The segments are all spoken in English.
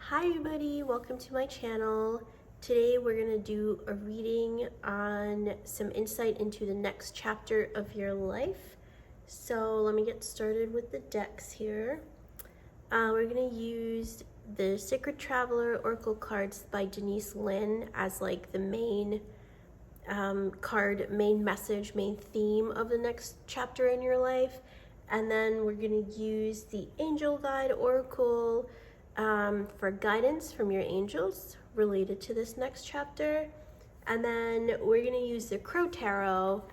Hi everybody, welcome to my channel. Today we're going to do a reading on some insight into the next chapter of your life. So let me get started with the decks here. We're going to use the Sacred Traveler Oracle cards by Denise Linn as like the main card, main message, main theme of the next chapter in your life. And then we're going to use the Angel Guide Oracle for guidance from your angels related to this next chapter. And then we're going to use the Crow Tarot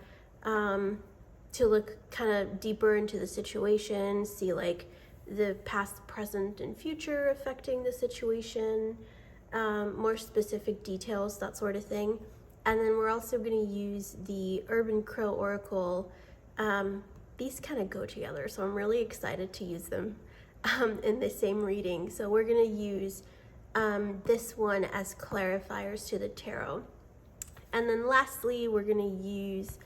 to look kind of deeper into the situation, see like the past, present, and future affecting the situation, more specific details, that sort of thing. And then we're also going to use the Urban Crow Oracle. These kind of go together, so I'm really excited to use them in the same reading. So we're going to use this one as clarifiers to the tarot. And then lastly, we're going to use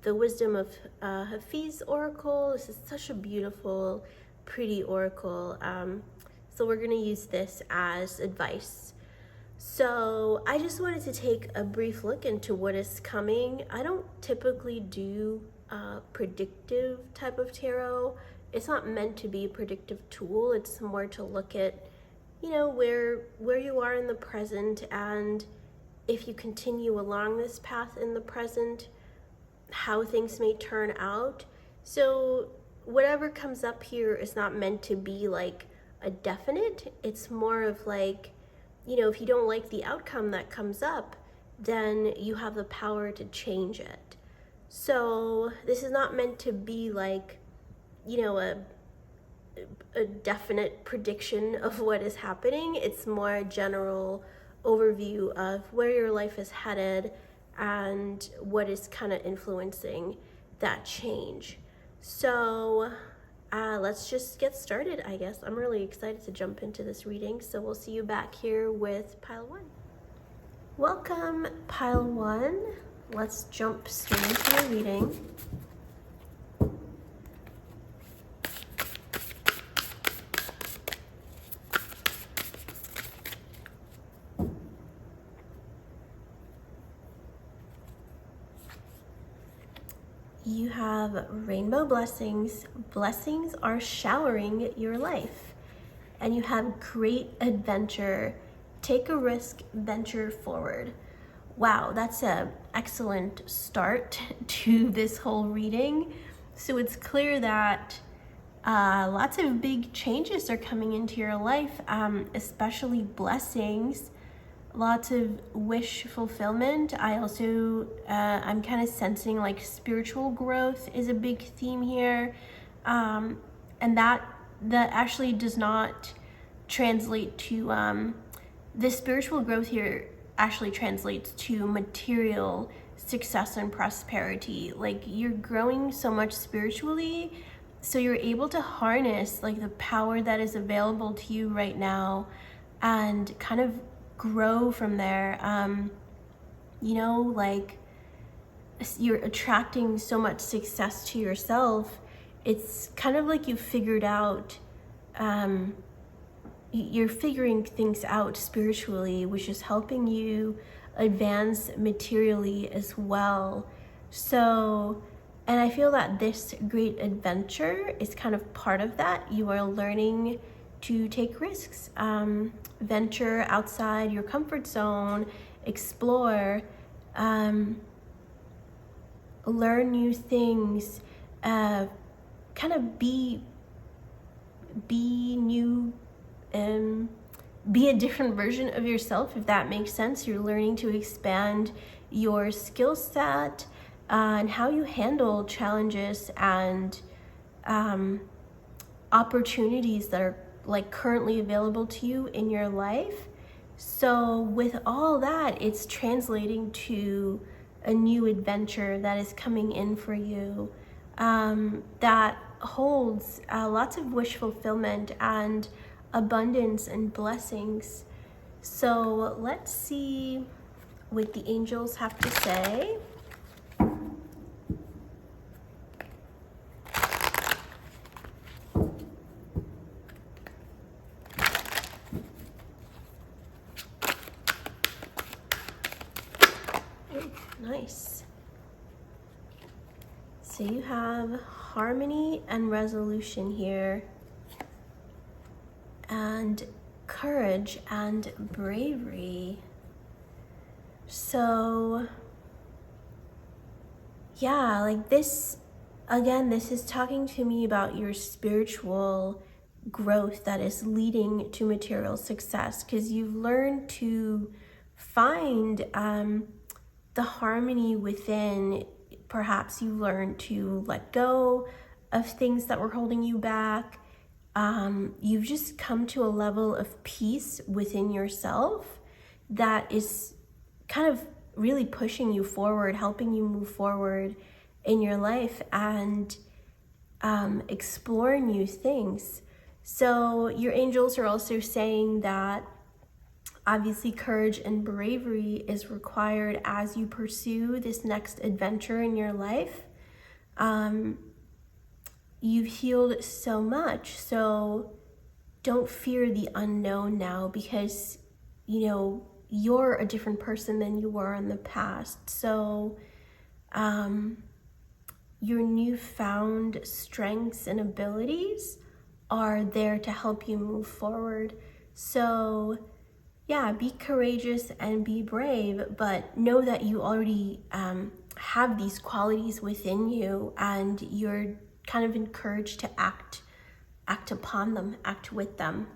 the Wisdom of Hafiz Oracle. This is such a beautiful, pretty oracle. So we're going to use this as advice. So I just wanted to take a brief look into what is coming. I don't typically do predictive type of tarot. It's not meant to be a predictive tool. It's more to look at, you know, where you are in the present, and if you continue along this path in the present, how things may turn out. So whatever comes up here is not meant to be like a definite. It's more of like, you know, if you don't like the outcome that comes up, then you have the power to change it. So this is not meant to be like, you know, a definite prediction of what is happening. It's more a general overview of where your life is headed and what is kind of influencing that change. So let's just get started, I guess. I'm really excited to jump into this reading, so we'll see you back here with Pile 1. Welcome, Pile 1. Let's jump straight into the reading. You have rainbow blessings. Blessings are showering your life. And you have great adventure. Take a risk, venture forward. Wow, that's an excellent start to this whole reading. So it's clear that lots of big changes are coming into your life, especially blessings. Lots of wish fulfillment. I also, I'm kind of sensing like spiritual growth is a big theme here. And that actually does not translate to, the spiritual growth here actually translates to material success and prosperity. Like you're growing so much spiritually, so you're able to harness like the power that is available to you right now and kind of grow from there. You know, like you're attracting so much success to yourself. It's kind of like you figured out, you're figuring things out spiritually, which is helping you advance materially as well. So, and I feel that this great adventure is kind of part of that. You are learning to take risks, venture outside your comfort zone, explore, learn new things, kind of be new, be a different version of yourself, if that makes sense. You're learning to expand your skill set and how you handle challenges and opportunities that are like currently available to you in your life. So with all that, it's translating to a new adventure that is coming in for you, that holds lots of wish fulfillment and abundance and blessings. So let's see what the angels have to say. nice. So you have harmony and resolution here, and courage and bravery. So yeah, like this, again, this is talking to me about your spiritual growth that is leading to material success, because you've learned to find the harmony within. Perhaps you learned to let go of things that were holding you back. You've just come to a level of peace within yourself that is kind of really pushing you forward, helping you move forward in your life and explore new things. So your angels are also saying that obviously courage and bravery is required as you pursue this next adventure in your life. You've healed so much, so don't fear the unknown now, because you know you're a different person than you were in the past. So your newfound strengths and abilities are there to help you move forward. So yeah, be courageous and be brave, but know that you already have these qualities within you, and you're kind of encouraged to act upon them, act with them.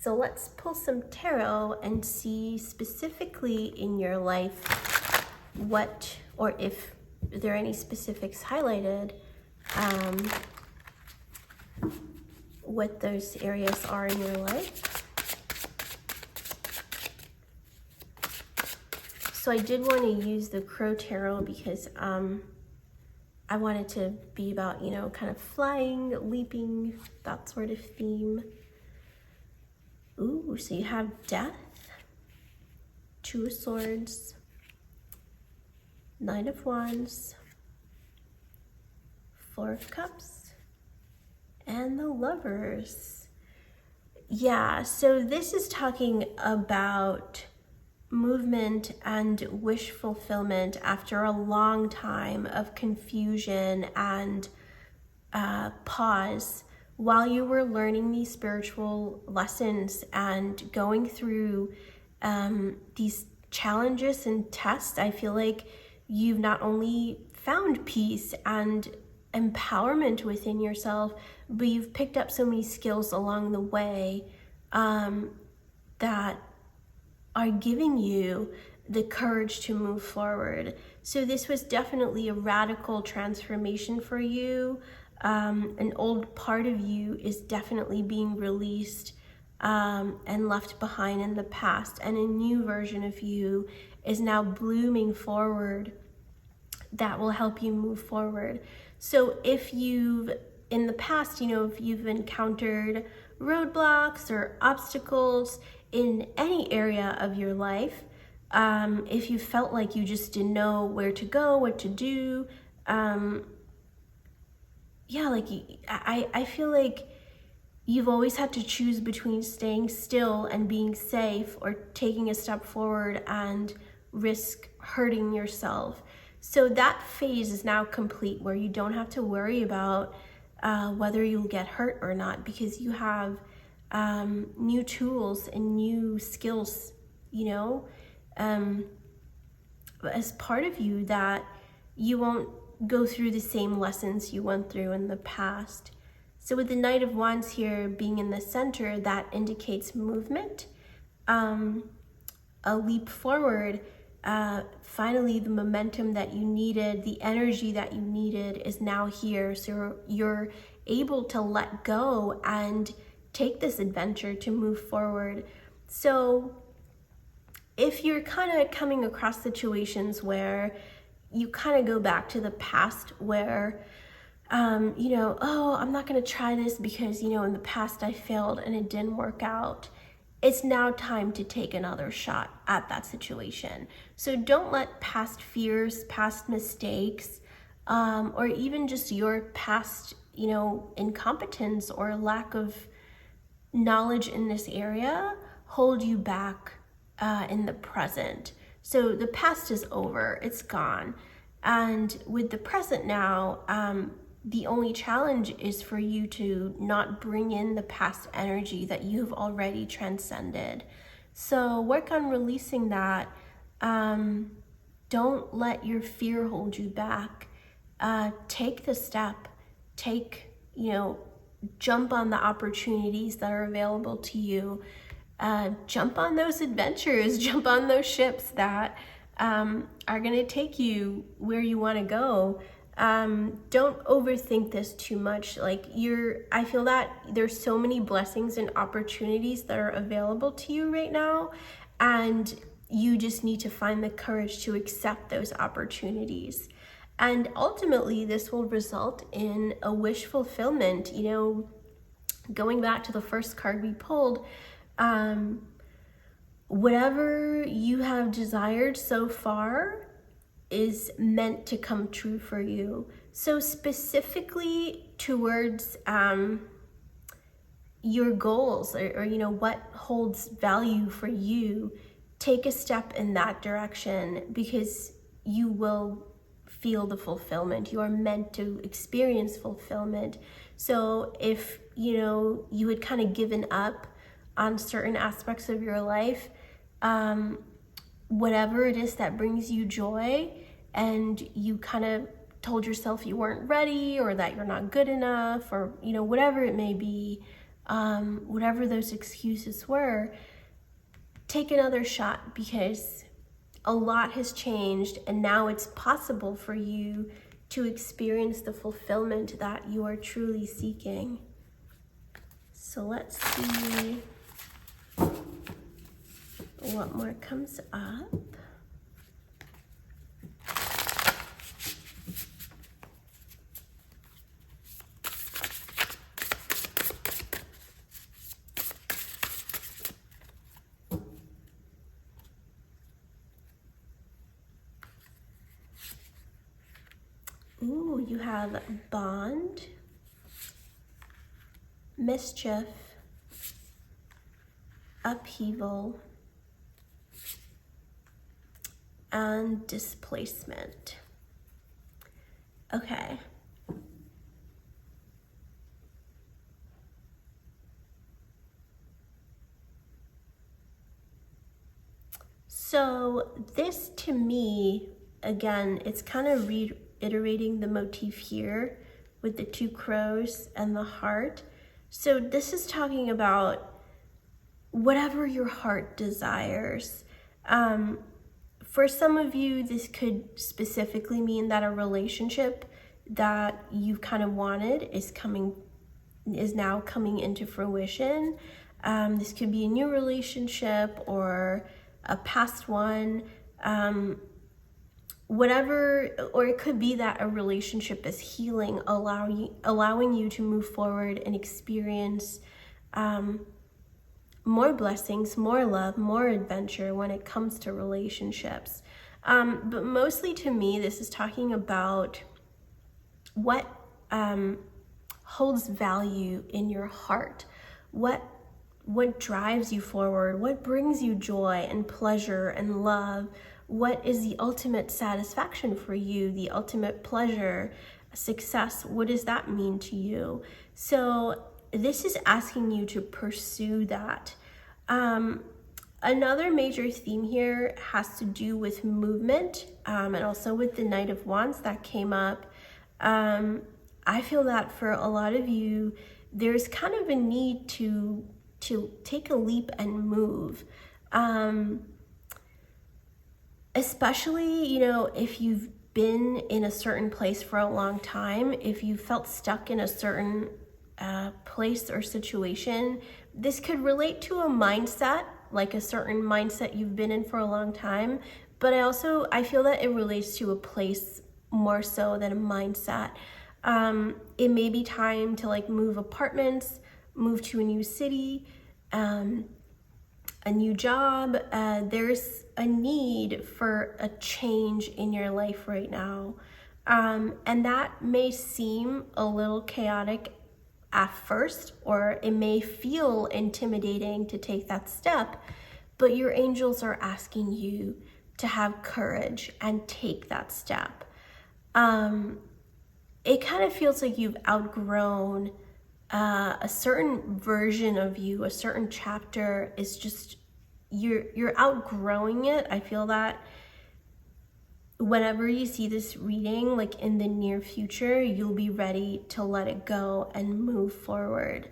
So let's pull some tarot and see specifically in your life what, or if there are any specifics highlighted, what those areas are in your life. So I did want to use the Crow Tarot because I wanted to be about, you know, kind of flying, leaping, that sort of theme. Ooh, so you have Death, Two of Swords, Nine of Wands, Four of Cups, and the Lovers. Yeah, so this is talking about movement and wish fulfillment after a long time of confusion and pause while you were learning these spiritual lessons and going through these challenges and tests. I feel like you've not only found peace and empowerment within yourself, but you've picked up so many skills along the way that are giving you the courage to move forward. So this was definitely a radical transformation for you. An old part of you is definitely being released and left behind in the past, and a new version of you is now blooming forward that will help you move forward. So if you've, in the past, you know, if you've encountered roadblocks or obstacles in any area of your life, if you felt like you just didn't know where to go, what to do, yeah, like I feel like you've always had to choose between staying still and being safe or taking a step forward and risk hurting yourself. So that phase is now complete, where you don't have to worry about whether you'll get hurt or not, because you have new tools and new skills, you know, as part of you, that you won't go through the same lessons you went through in the past. So with the Knight of Wands here being in the center, that indicates movement, a leap forward. Finally, the momentum that you needed, the energy that you needed is now here. So you're able to let go and take this adventure to move forward. So if you're kind of coming across situations where you kind of go back to the past, where you know, oh, I'm not going to try this because, you know, in the past I failed and it didn't work out. It's now time to take another shot at that situation. So don't let past fears, past mistakes, or even just your past, you know, incompetence or lack of knowledge in this area hold you back in the present. So the past is over, it's gone. And with the present now, the only challenge is for you to not bring in the past energy that you've already transcended. So work on releasing that. Don't let your fear hold you back. Take the step. Jump on the opportunities that are available to you. Jump on those adventures. Jump on those ships that are going to take you where you want to go. Don't overthink this too much. I feel that there's so many blessings and opportunities that are available to you right now, and you just need to find the courage to accept those opportunities. And ultimately, this will result in a wish fulfillment. Going back to the first card we pulled, whatever you have desired so far is meant to come true for you. So specifically towards your goals or what holds value for you, take a step in that direction, because you will feel the fulfillment. You are meant to experience fulfillment. So if you had kind of given up on certain aspects of your life, whatever it is that brings you joy, and you kind of told yourself you weren't ready or that you're not good enough, or whatever it may be, whatever those excuses were, take another shot, because a lot has changed, and now it's possible for you to experience the fulfillment that you are truly seeking. So let's see what more comes up. Ooh, you have bond, mischief, upheaval, and displacement. Okay. So this, to me, again, it's kind of reiterating the motif here with the two crows and the heart. So this is talking about whatever your heart desires. For some of you, this could specifically mean that a relationship that you've kind of wanted is now coming into fruition. This could be a new relationship or a past one, whatever, or it could be that a relationship is healing, allowing you to move forward and experience more blessings, more love, more adventure when it comes to relationships. But mostly to me, this is talking about what holds value in your heart, what drives you forward, what brings you joy and pleasure and love, what is the ultimate satisfaction for you, the ultimate pleasure, success. What does that mean to you? So this is asking you to pursue that. Another major theme here has to do with movement, and also with the Knight of Wands that came up. I feel that for a lot of you, there's kind of a need to take a leap and move. Especially, if you've been in a certain place for a long time, if you felt stuck in a certain place or situation, this could relate to a mindset, like a certain mindset you've been in for a long time. But I feel that it relates to a place more so than a mindset. It may be time to move apartments, move to a new city, a new job. There's a need for a change in your life right now. And that may seem a little chaotic at first, or it may feel intimidating to take that step, but your angels are asking you to have courage and take that step. It kind of feels like you've outgrown a certain version of you, a certain chapter is just, you're outgrowing it. I feel that whenever you see this reading, like in the near future, you'll be ready to let it go and move forward.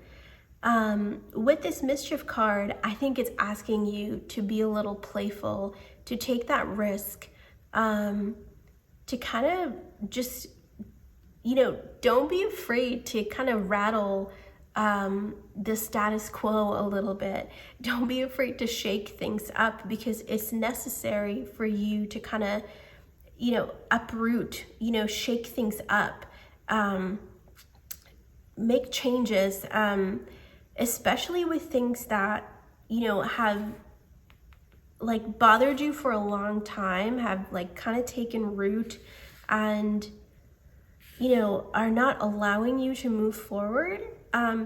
With this mischief card, I think it's asking you to be a little playful, to take that risk, to kind of just, don't be afraid to kind of rattle the status quo a little bit. Don't be afraid to shake things up, because it's necessary for you to kind of, uproot, shake things up, make changes, especially with things that, have like bothered you for a long time, have like kind of taken root and, are not allowing you to move forward.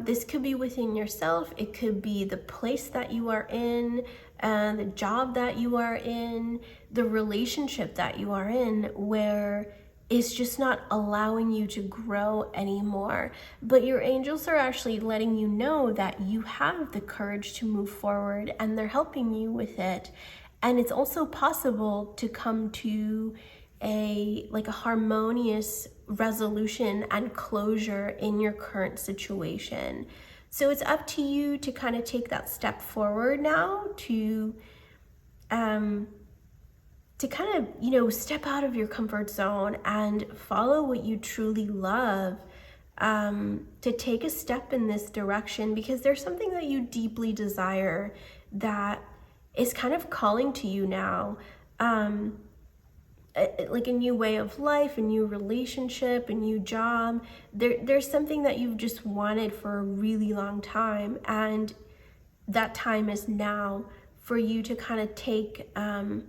This could be within yourself. It could be the place that you are in, the job that you are in, the relationship that you are in, where it's just not allowing you to grow anymore. But your angels are actually letting you know that you have the courage to move forward, and they're helping you with it. And it's also possible to come to a harmonious resolution and closure in your current situation. So it's up to you to kind of take that step forward now, to kind of, step out of your comfort zone and follow what you truly love, to take a step in this direction, because there's something that you deeply desire that is kind of calling to you now. Like a new way of life, a new relationship, a new job. There's something that you've just wanted for a really long time, and that time is now for you to kind of take that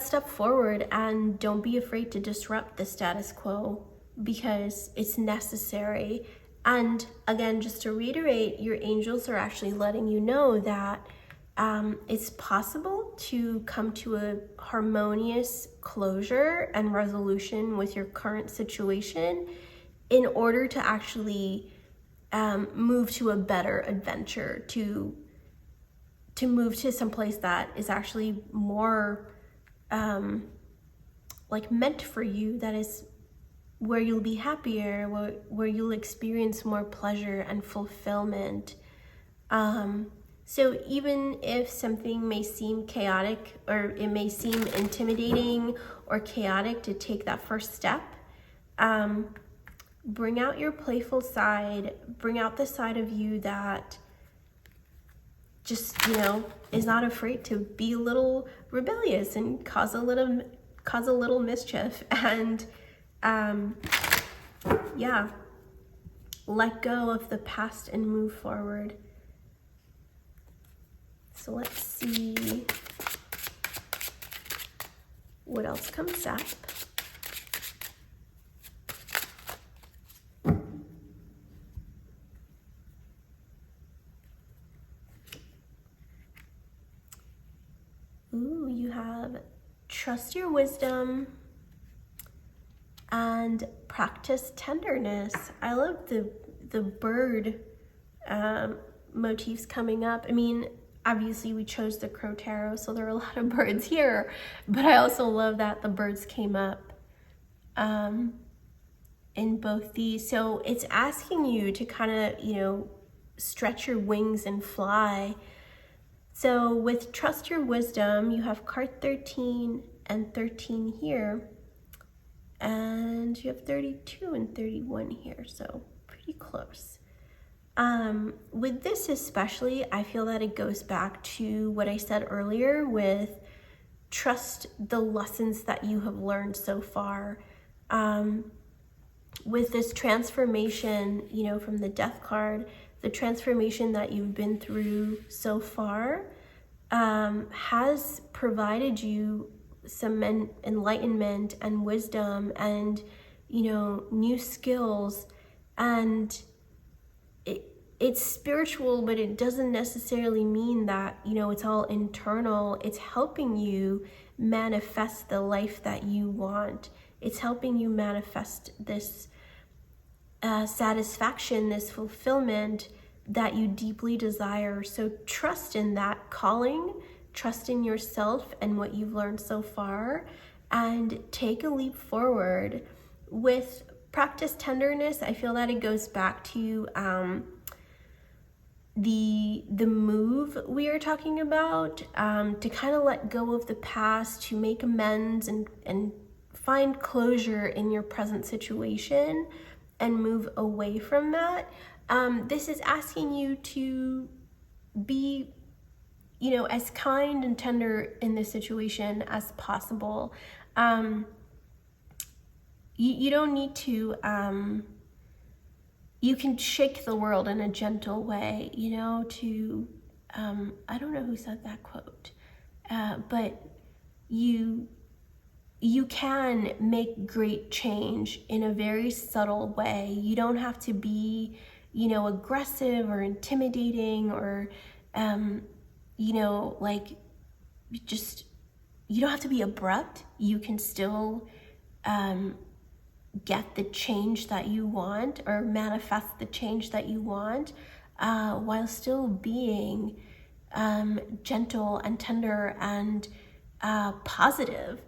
step forward, and don't be afraid to disrupt the status quo, because it's necessary. And again, just to reiterate, your angels are actually letting you know that it's possible to come to a harmonious closure and resolution with your current situation in order to actually move to a better adventure, to move to some place that is actually more meant for you, that is where you'll be happier, where you'll experience more pleasure and fulfillment. So even if something may seem chaotic, or it may seem intimidating or chaotic to take that first step, bring out your playful side, bring out the side of you that just, is not afraid to be a little rebellious and cause a little mischief, and let go of the past and move forward. So let's see what else comes up. Ooh, you have trust your wisdom and practice tenderness. I love the bird motifs coming up. I mean, obviously we chose the Crow Tarot, so there are a lot of birds here, but I also love that the birds came up in both these. So it's asking you to kind of, stretch your wings and fly. So with Trust Your Wisdom, you have card 13 and 13 here, and you have 32 and 31 here, so pretty close. With this especially, I feel that it goes back to what I said earlier with trust the lessons that you have learned so far. With this transformation, from the Death card, the transformation that you've been through so far has provided you some enlightenment and wisdom and, new skills, and it's spiritual, but it doesn't necessarily mean that, you know, it's all internal. It's helping you manifest the life that you want. It's helping you manifest this satisfaction, this fulfillment that you deeply desire. So trust in that calling, trust in yourself and what you've learned so far, and take a leap forward. With practice tenderness, I feel that it goes back to the move we are talking about, to kind of let go of the past, to make amends and find closure in your present situation and move away from that. This is asking you to be, you know, as kind and tender in this situation as possible. You don't need to, you can shake the world in a gentle way, you know, to, I don't know who said that quote, but you can make great change in a very subtle way. You don't have to be, you know, aggressive or intimidating or, you know, like, just, you don't have to be abrupt. You can still get the change that you want or manifest the change that you want, while still being gentle and tender and positive.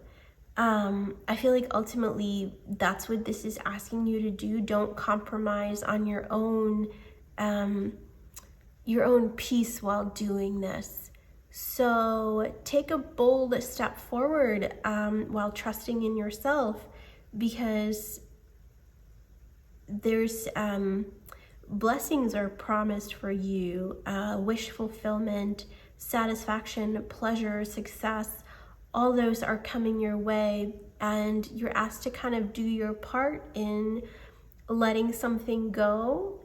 I feel like ultimately that's what this is asking you to do. Don't compromise on your own peace while doing this. So take a bold step forward while trusting in yourself, because there's blessings are promised for you, wish fulfillment, satisfaction, pleasure, success. All those are coming your way, and you're asked to kind of do your part in letting something go,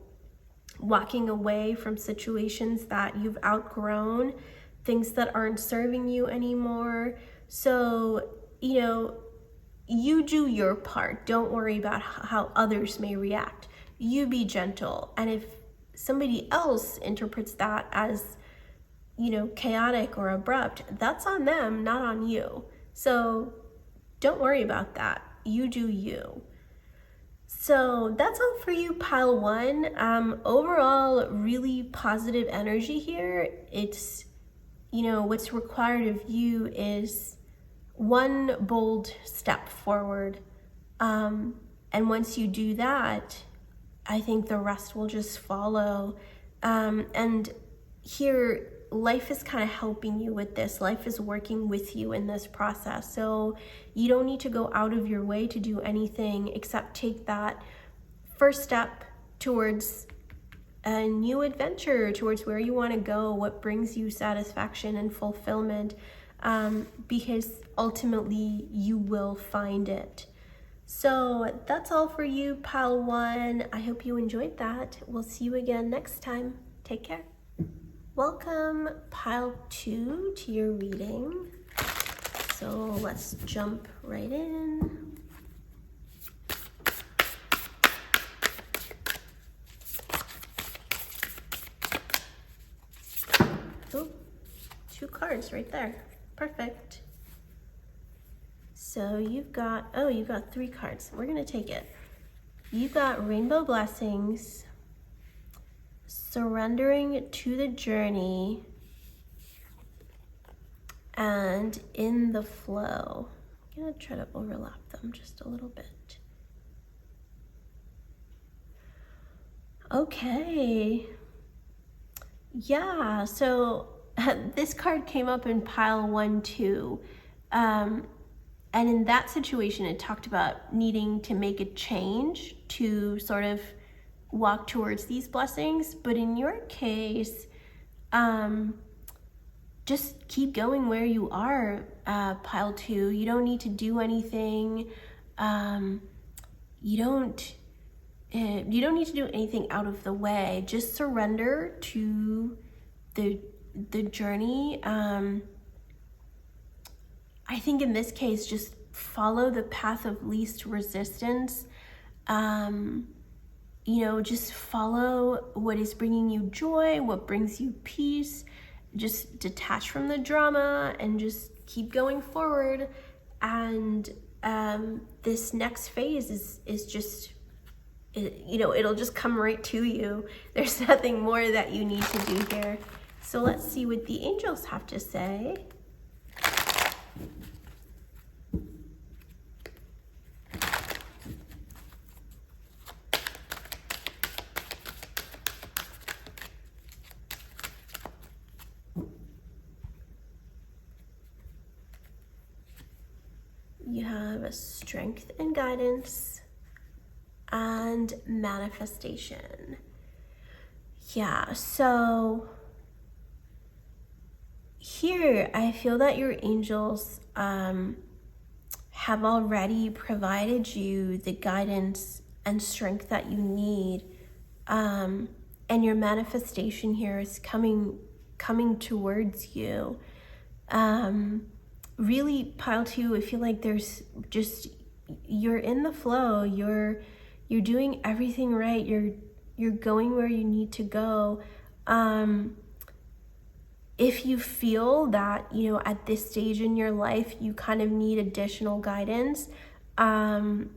walking away from situations that you've outgrown, things that aren't serving you anymore. So, you know, you do your part. Don't worry about how others may react. You be gentle. And if somebody else interprets that as, you know, chaotic or abrupt, that's on them, not on you. So don't worry about that. You do you. So that's all for you, pile one. Overall, really positive energy here. It's, you know, what's required of you is one bold step forward. And once you do that, I think the rest will just follow. And here, life is kind of helping you with this. Life is working with you in this process. So you don't need to go out of your way to do anything except take that first step towards a new adventure, towards where you want to go, what brings you satisfaction and fulfillment, because ultimately you will find it. So that's all for you, pile one. I hope you enjoyed that. We'll see you again next time. Take care. Welcome, pile two, to your reading. So let's jump right in. Oh, 2 cards right there. Perfect. So you've got 3 cards. We're gonna take it. You've got Rainbow Blessings, Surrendering to the Journey, and In the Flow. I'm gonna try to overlap them just a little bit. Okay. Yeah, so this card came up in pile 1 too. And in that situation, it talked about needing to make a change to sort of walk towards these blessings. But in your case, just keep going where you are, pile 2. You don't need to do anything. You don't need to do anything out of the way. Just surrender to the journey. I think in this case, just follow the path of least resistance. You just follow what is bringing you joy, what brings you peace. Just detach from the drama and just keep going forward. And this next phase is just, it'll just come right to you. There's nothing more that you need to do here. So let's see what the angels have to say. You have a strength and guidance and manifestation. Yeah, so here I feel that your angels have already provided you the guidance and strength that you need, and your manifestation here is coming towards you. Really, pile 2, I feel like there's just, you're in the flow, you're doing everything right, you're going where you need to go. If you feel that, at this stage in your life, you kind of need additional guidance on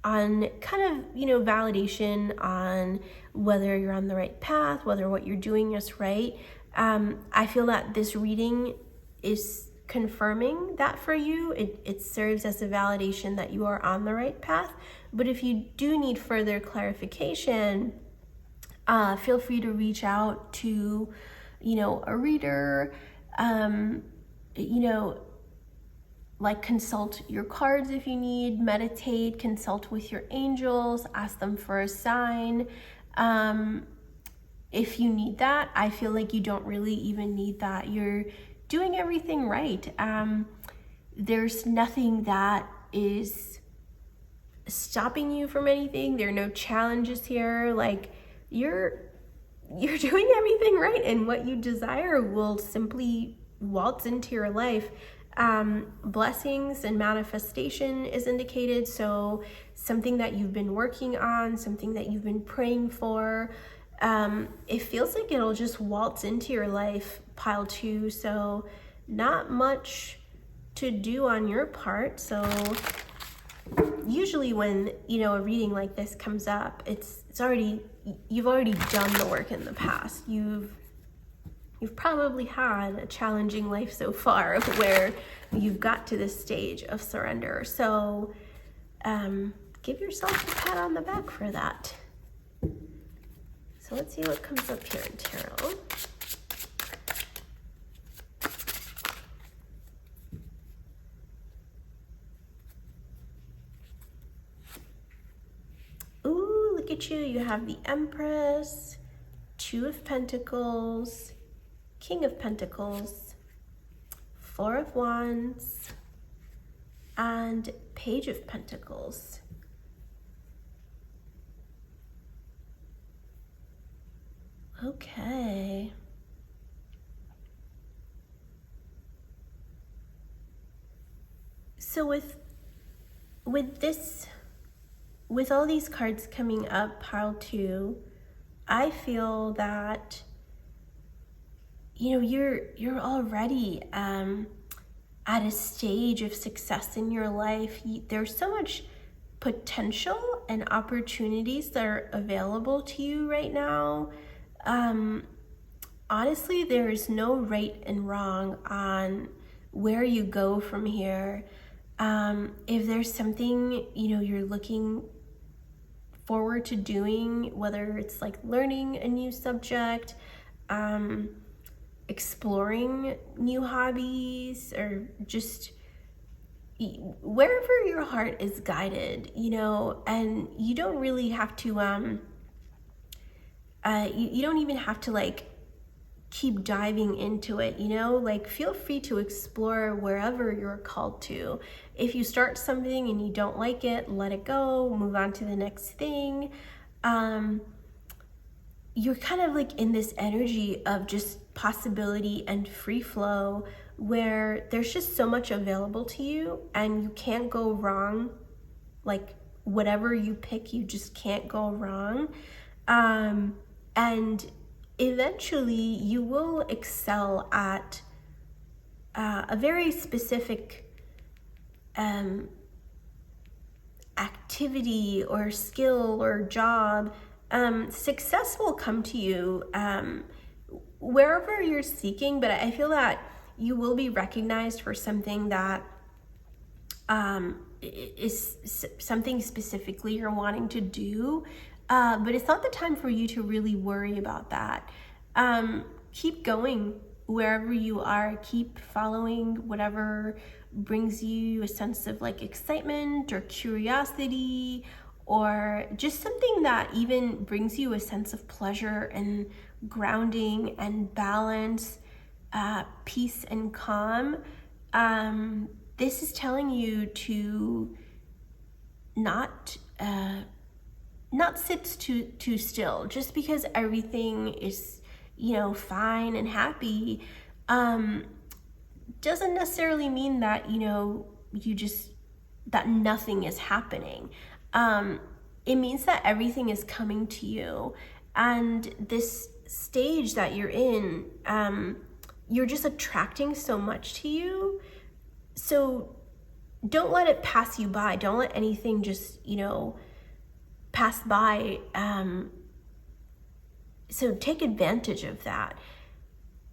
kind of, validation on whether you're on the right path, whether what you're doing is right. I feel that this reading is confirming that for you. It serves as a validation that you are on the right path. But if you do need further clarification, feel free to reach out to, a reader, like consult your cards if you need, meditate, consult with your angels, ask them for a sign. If you need that, I feel like you don't really even need that. You're doing everything right. There's nothing that is stopping you from anything. There are no challenges here. Like, you're doing everything right, and what you desire will simply waltz into your life. Blessings and manifestation is indicated, so something that you've been working on, something that you've been praying for, it feels like it'll just waltz into your life, pile 2. So not much to do on your part. So usually when, a reading like this comes up, you've already done the work in the past. You've probably had a challenging life so far where you've got to this stage of surrender. So give yourself a pat on the back for that. So let's see what comes up here in tarot. Ooh, look at you. You have the Empress, 2 of Pentacles, King of Pentacles, 4 of Wands, and Page of Pentacles. Okay. So with all these cards coming up, pile 2, I feel that you're already at a stage of success in your life. There's so much potential and opportunities that are available to you right now. Honestly, there is no right and wrong on where you go from here. If there's something, you're looking forward to doing, whether it's like learning a new subject, exploring new hobbies, or just wherever your heart is guided, and you don't really have to, you don't even have to like keep diving into it, like feel free to explore wherever you're called to. If you start something and you don't like it, let it go, move on to the next thing. You're kind of like in this energy of just possibility and free flow where there's just so much available to you and you can't go wrong. Like whatever you pick, you just can't go wrong. And eventually you will excel at a very specific activity or skill or job. Success will come to you wherever you're seeking, but I feel that you will be recognized for something that is something specifically you're wanting to do, but it's not the time for you to really worry about that. Keep going wherever you are. Keep following whatever brings you a sense of like excitement or curiosity, or just something that even brings you a sense of pleasure and grounding and balance, peace and calm. This is telling you to not sit too still. Just because everything is, fine and happy, doesn't necessarily mean that, that nothing is happening. It means that everything is coming to you, and this stage that you're in, you're just attracting so much to you. So don't let it pass you by. Don't let anything just, pass by. So take advantage of that.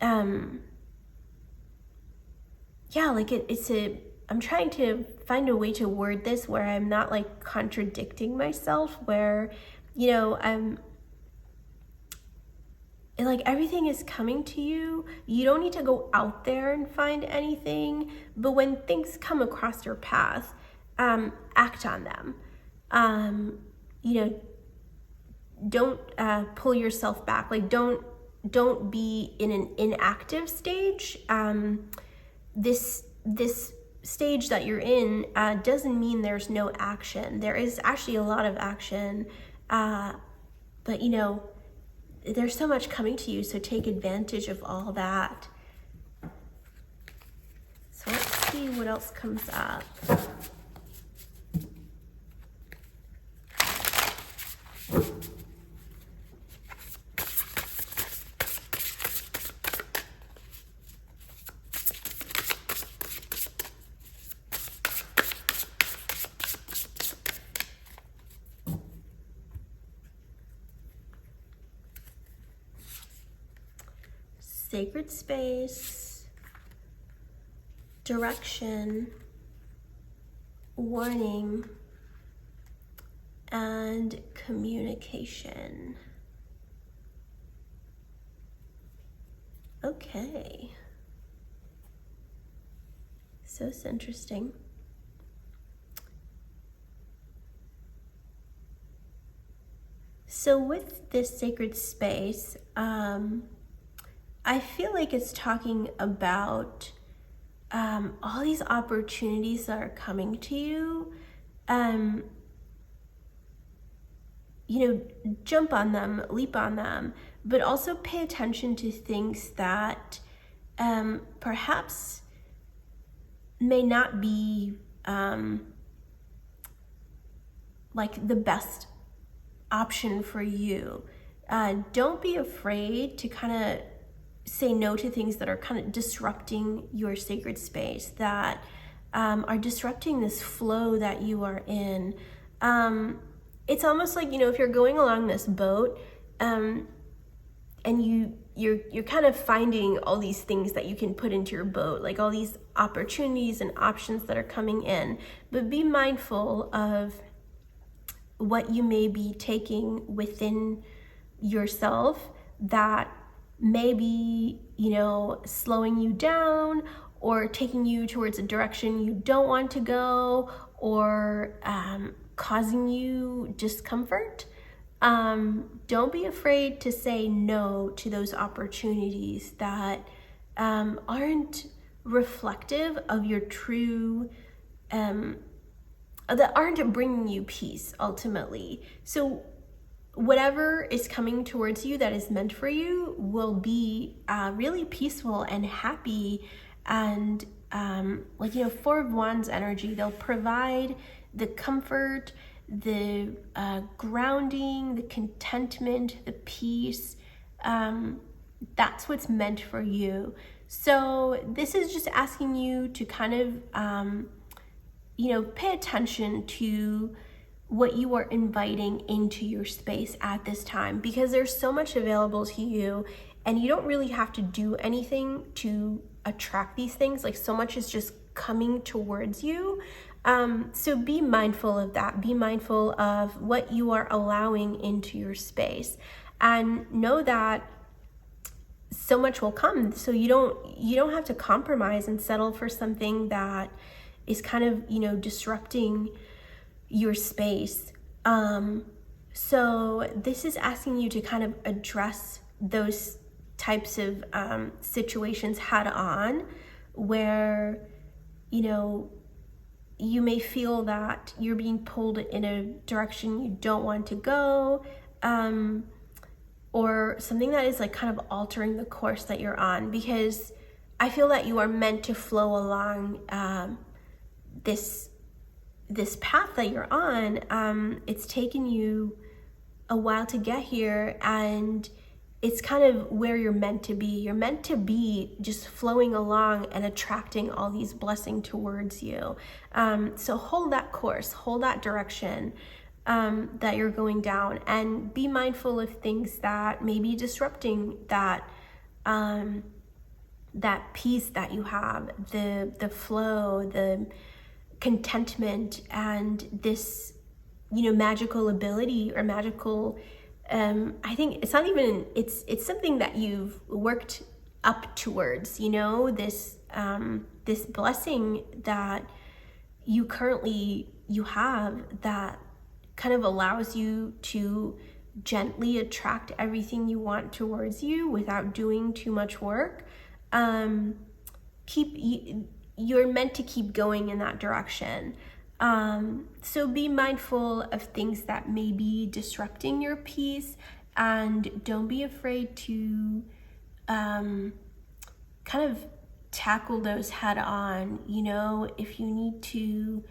I'm trying to find a way to word this where I'm not like contradicting myself, where, I'm like everything is coming to you. You don't need to go out there and find anything, but when things come across your path, act on them. Don't pull yourself back. Like don't be in an inactive stage. This stage that you're in doesn't mean there's no action. There is actually a lot of action, but there's so much coming to you, so take advantage of all that. So let's see what else comes up. Sacred space, direction, warning, and communication. Okay. So it's interesting. So with this sacred space, I feel like it's talking about all these opportunities that are coming to you. Jump on them, leap on them, but also pay attention to things that perhaps may not be like the best option for you. Don't be afraid to kind of say no to things that are kind of disrupting your sacred space, that are disrupting this flow that you are in. It's almost like, if you're going along this boat, and you're kind of finding all these things that you can put into your boat, like all these opportunities and options that are coming in, but be mindful of what you may be taking within yourself that may be, slowing you down or taking you towards a direction you don't want to go, or causing you discomfort. Don't be afraid to say no to those opportunities that aren't reflective of your true, that aren't bringing you peace ultimately. So whatever is coming towards you that is meant for you will be really peaceful and happy, and Four of Wands energy. They'll provide the comfort, the grounding, the contentment, the peace. That's what's meant for you. So this is just asking you to kind of, pay attention to what you are inviting into your space at this time, because there's so much available to you and you don't really have to do anything to attract these things. Like, so much is just coming towards you. So be mindful of that. Be mindful of what you are allowing into your space, and know that so much will come. So you don't have to compromise and settle for something that is kind of, disrupting your space. So this is asking you to kind of address those types of situations head on, where, you may feel that you're being pulled in a direction you don't want to go, or something that is like kind of altering the course that you're on, because I feel that you are meant to flow along this path that you're on. It's taken you a while to get here, and it's kind of where you're meant to be. You're meant to be just flowing along and attracting all these blessings towards you. So hold that course, hold that direction that you're going down, and be mindful of things that may be disrupting that that peace that you have, the flow, the contentment, and this magical ability or magical I think it's not even, it's something that you've worked up towards, this this blessing that you have, that kind of allows you to gently attract everything you want towards you without doing too much work. You're meant to keep going in that direction. So be mindful of things that may be disrupting your peace, and don't be afraid to kind of tackle those head on. If you need to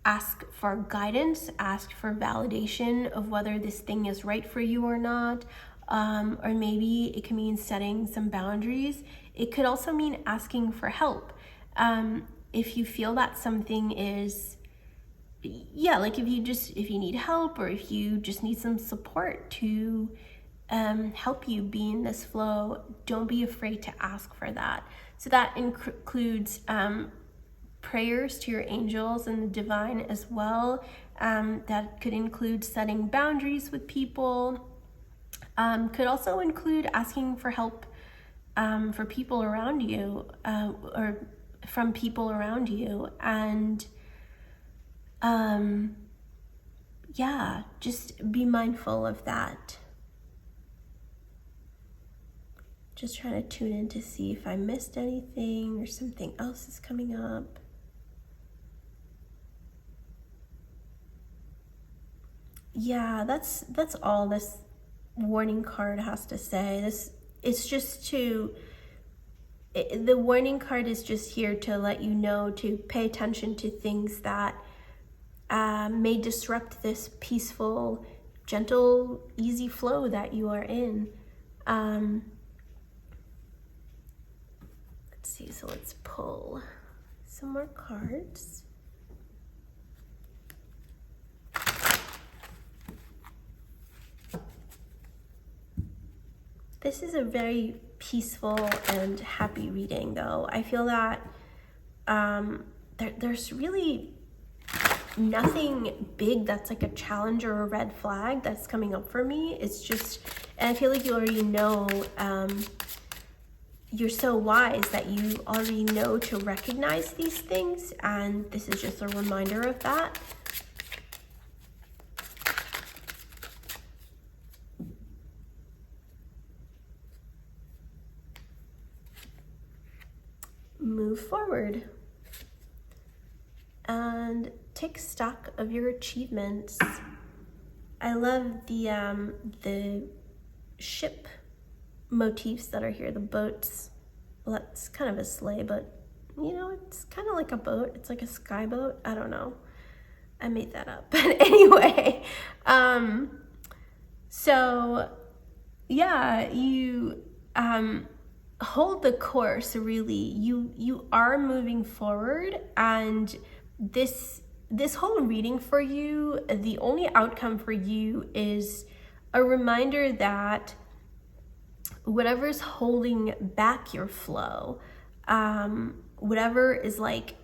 ask for guidance, ask for validation of whether this thing is right for you or not, or maybe it can mean setting some boundaries. It could also mean asking for help. If you feel that something is, like if you need help, or if you just need some support to help you be in this flow, don't be afraid to ask for that. So that includes prayers to your angels and the divine as well. That could include setting boundaries with people. Could also include asking for help for people around you, or from people around you. And just be mindful of that. Just trying to tune in to see if I missed anything or something else is coming up. Yeah, that's all this warning card has to say. The warning card is just here to let you know to pay attention to things that may disrupt this peaceful, gentle, easy flow that you are in. Let's see, so let's pull some more cards. This is a very peaceful and happy reading, though. I feel that there's really nothing big that's like a challenge or a red flag that's coming up for me. It's just, and I feel like you already know, you're so wise that you already know to recognize these things, and this is just a reminder of that. Move forward and take stock of your achievements. I love the ship motifs that are here, the boats. Well, that's kind of a sleigh, but it's kind of like a boat. It's like a sky boat. I don't know. I made that up. But anyway, so yeah, you hold the course, really. You are moving forward, and this whole reading for you, the only outcome for you is a reminder that whatever's holding back your flow, whatever is like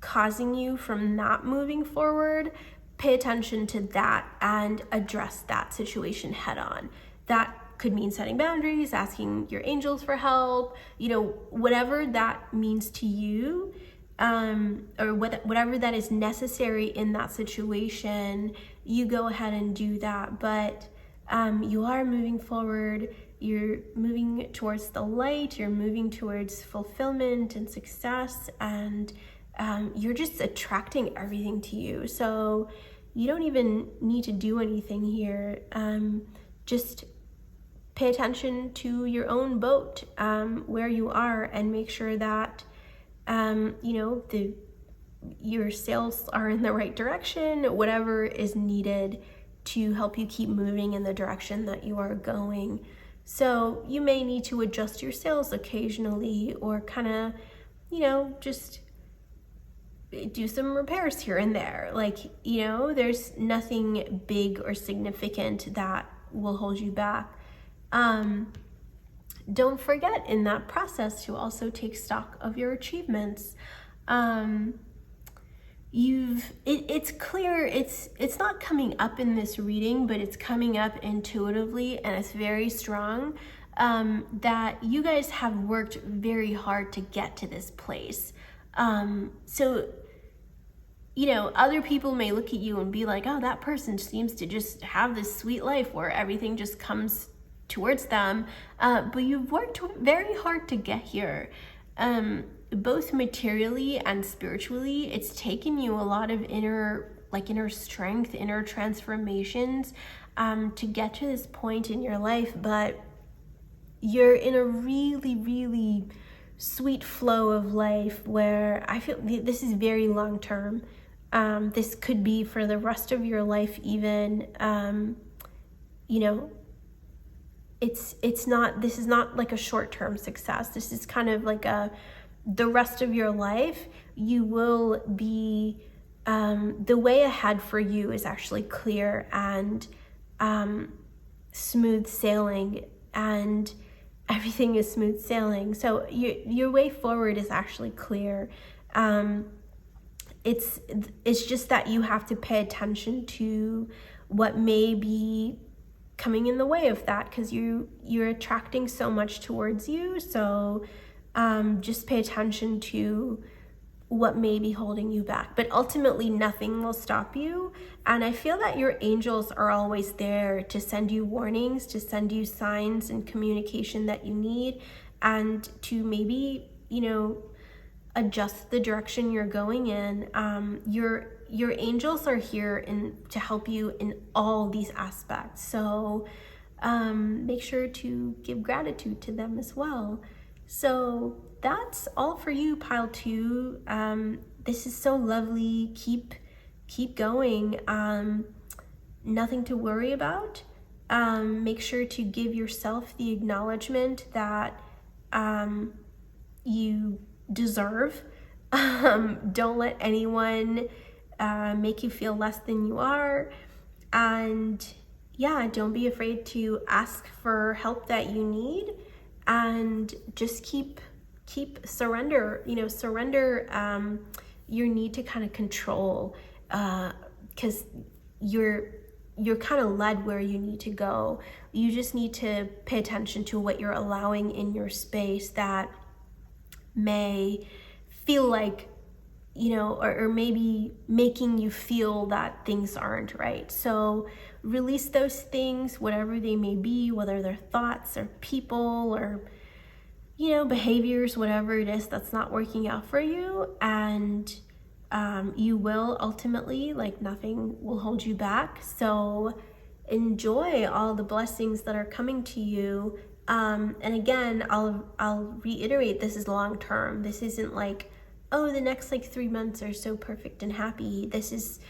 causing you from not moving forward, pay attention to that and address that situation head on. That could mean setting boundaries, asking your angels for help, whatever that means to you, or whatever that is necessary in that situation, you go ahead and do that. But you are moving forward, you're moving towards the light, you're moving towards fulfillment and success, and you're just attracting everything to you. So you don't even need to do anything here. Just pay attention to your own boat, where you are, and make sure that your sails are in the right direction, whatever is needed to help you keep moving in the direction that you are going. So you may need to adjust your sails occasionally, or kind of, just do some repairs here and there. There's nothing big or significant that will hold you back. Don't forget in that process to also take stock of your achievements. It's clear, it's not coming up in this reading, but it's coming up intuitively, and it's very strong, that you guys have worked very hard to get to this place. So other people may look at you and be like, oh, that person seems to just have this sweet life where everything just comes towards them. But you've worked very hard to get here. Both materially and spiritually, it's taken you a lot of inner strength, inner transformations, to get to this point in your life. But you're in a really, really sweet flow of life where I feel this is very long term. This could be for the rest of your life even. This is not like a short-term success. This is kind of like the rest of your life. You will be, the way ahead for you is actually clear and smooth sailing, and everything is smooth sailing. So your way forward is actually clear. It's just that you have to pay attention to what may be coming in the way of that, because you're attracting so much towards you. So just pay attention to what may be holding you back. But ultimately, nothing will stop you. And I feel that your angels are always there to send you warnings, to send you signs and communication that you need, and to maybe, adjust the direction you're going in. Your angels are here to help you in all these aspects. So make sure to give gratitude to them as well. So that's all for you, pile 2. This is so lovely. Keep going. Nothing to worry about. Make sure to give yourself the acknowledgement that you deserve. Don't let anyone make you feel less than you are. And yeah, don't be afraid to ask for help that you need, and just keep surrender your need to kind of control, because you're kind of led where you need to go. You just need to pay attention to what you're allowing in your space that may feel like, or maybe making you feel that things aren't right. So release those things, whatever they may be, whether they're thoughts or people or, behaviors, whatever it is that's not working out for you. And you will ultimately, nothing will hold you back. So enjoy all the blessings that are coming to you. And again, I'll reiterate, this is long term. This isn't like oh, the next like 3 months are so perfect and happy. This is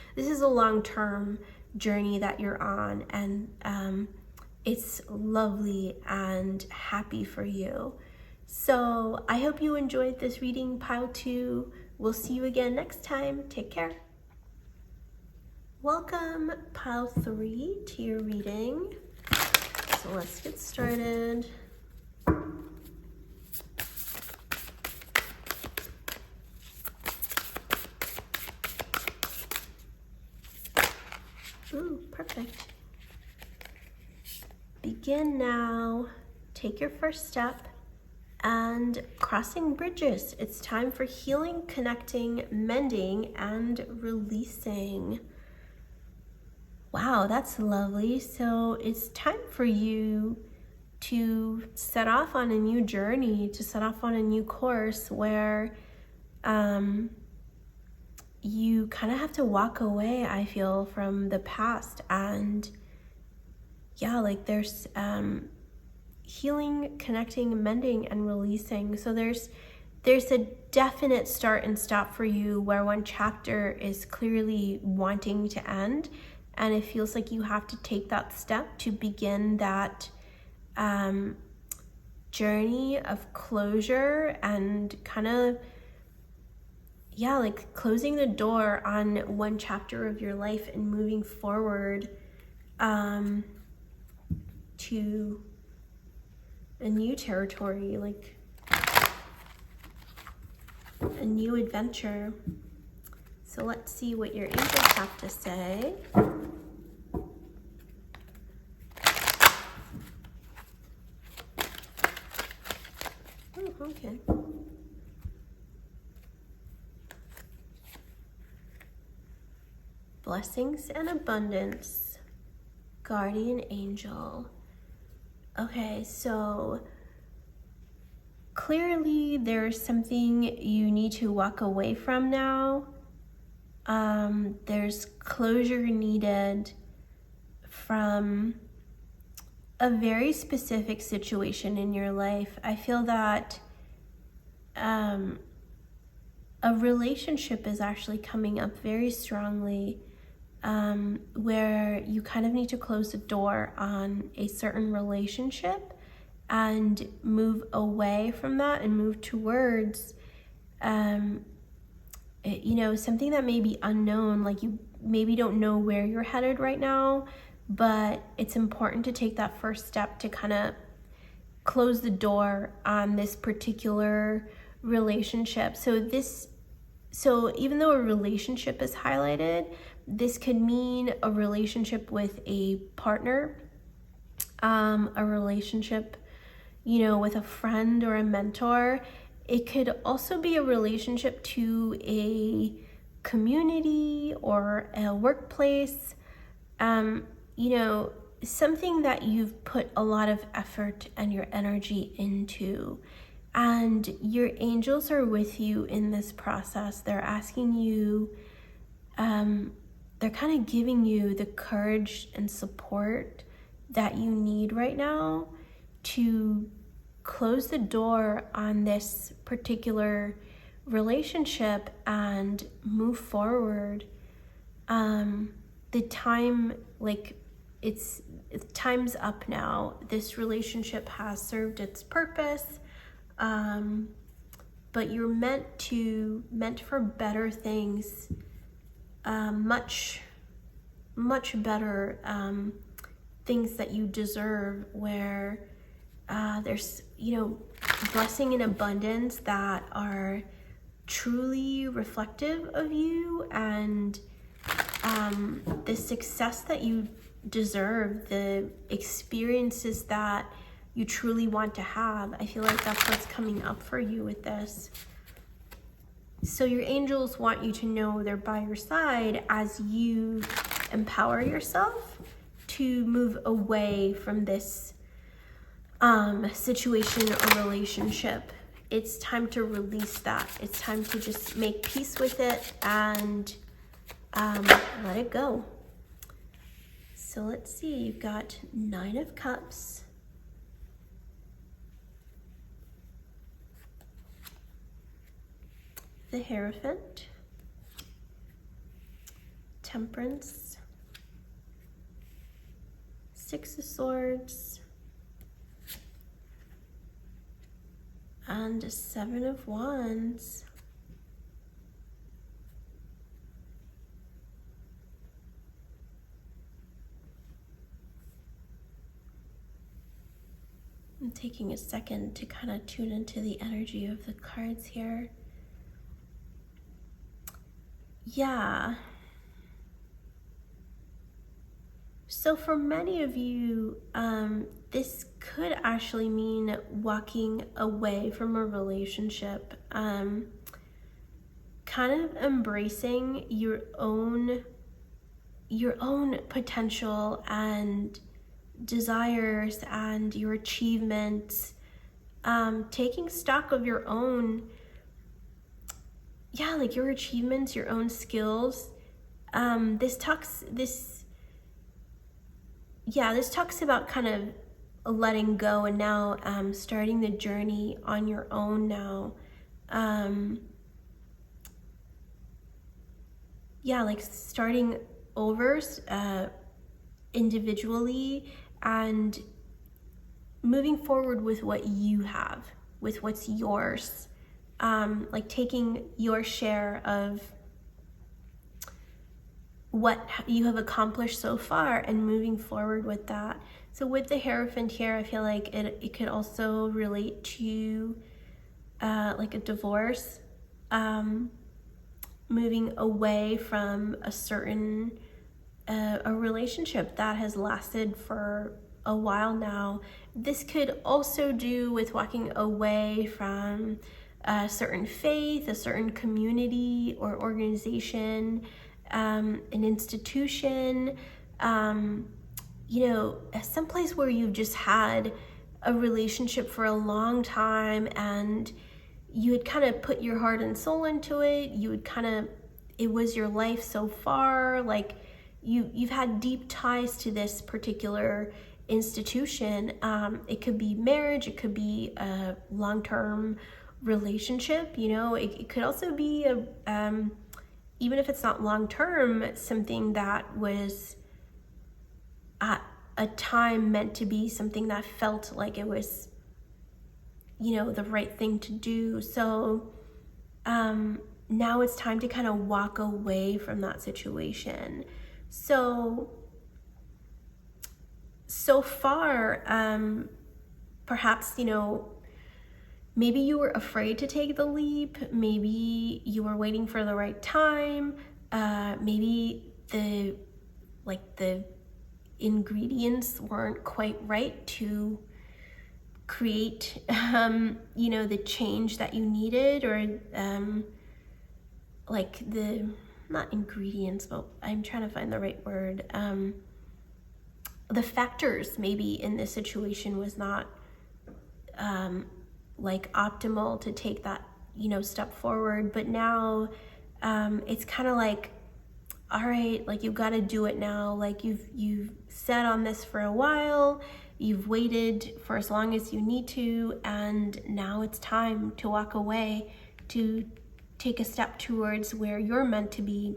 a long-term journey that you're on, and it's lovely and happy for you. So I hope you enjoyed this reading, pile 2. We'll see you again next time. Take care. Welcome, pile 3, to your reading. So let's get started. Ooh, perfect. Begin now. Take your first step and crossing bridges. It's time for healing, connecting, mending, and releasing. Wow, that's lovely. So it's time for you to set off on a new journey, to set off on a new course where you kind of have to walk away, I feel, from the past. And yeah, like there's healing, connecting, mending, and releasing. So there's a definite start and stop for you where one chapter is clearly wanting to end, and it feels like you have to take that step to begin that journey of closure and kind of, yeah, like closing the door on one chapter of your life and moving forward to a new territory, like a new adventure. So let's see what your angels have to say. Oh, okay. Blessings and abundance. Guardian angel. Okay, so clearly there's something you need to walk away from now. There's closure needed from a very specific situation in your life. I feel that a relationship is actually coming up very strongly, where you kind of need to close the door on a certain relationship and move away from that and move towards something that may be unknown. Like you maybe don't know where you're headed right now, but it's important to take that first step to kind of close the door on this particular relationship. So even though a relationship is highlighted, this could mean a relationship with a partner, a relationship, with a friend or a mentor. It could also be a relationship to a community or a workplace, something that you've put a lot of effort and your energy into. And your angels are with you in this process. They're asking you, they're kind of giving you the courage and support that you need right now to close the door on this particular relationship and move forward. The time, time's up now. This relationship has served its purpose, but you're meant for better things, much better things that you deserve, where there's blessing and abundance that are truly reflective of you, and the success that you deserve, the experiences that you truly want to have. I feel like that's what's coming up for you with this. So your angels want you to know they're by your side as you empower yourself to move away from this situation or relationship. It's time to release that. It's time to just make peace with it and let it go. So let's see, you've got 9 of Cups, the Hierophant, Temperance, Six of Swords, and a Seven of Wands. I'm taking a second to kind of tune into the energy of the cards here. Yeah. So for many of you, this could actually mean walking away from a relationship, kind of embracing your own potential and desires and your achievements, taking stock of your own, like your achievements, your own skills. This talks about kind of letting go and now starting the journey on your own now. Like starting over individually and moving forward with what you have, with what's yours. Like taking your share of what you have accomplished so far and moving forward with that. So with the Hierophant here, I feel like it could also relate to like a divorce, moving away from a certain a relationship that has lasted for a while now. This could also do with walking away from a certain faith, a certain community or organization, an institution, someplace where you've just had a relationship for a long time and you had kind of put your heart and soul into it. It was your life so far. Like you've had deep ties to this particular institution. It could be marriage, it could be a long-term relationship, it could also be even if it's not long-term, something that was at a time meant to be something that felt like it was, the right thing to do. So now it's time to kind of walk away from that situation. So far, perhaps, maybe you were afraid to take the leap. Maybe you were waiting for the right time. Maybe the ingredients weren't quite right to create, the change that you needed, or not ingredients, but I'm trying to find the right word. The factors maybe in this situation was not optimal to take that, step forward. But now it's kind of like, all right, like you've got to do it now. Like you've sat on this for a while, you've waited for as long as you need to, and now it's time to walk away, to take a step towards where you're meant to be,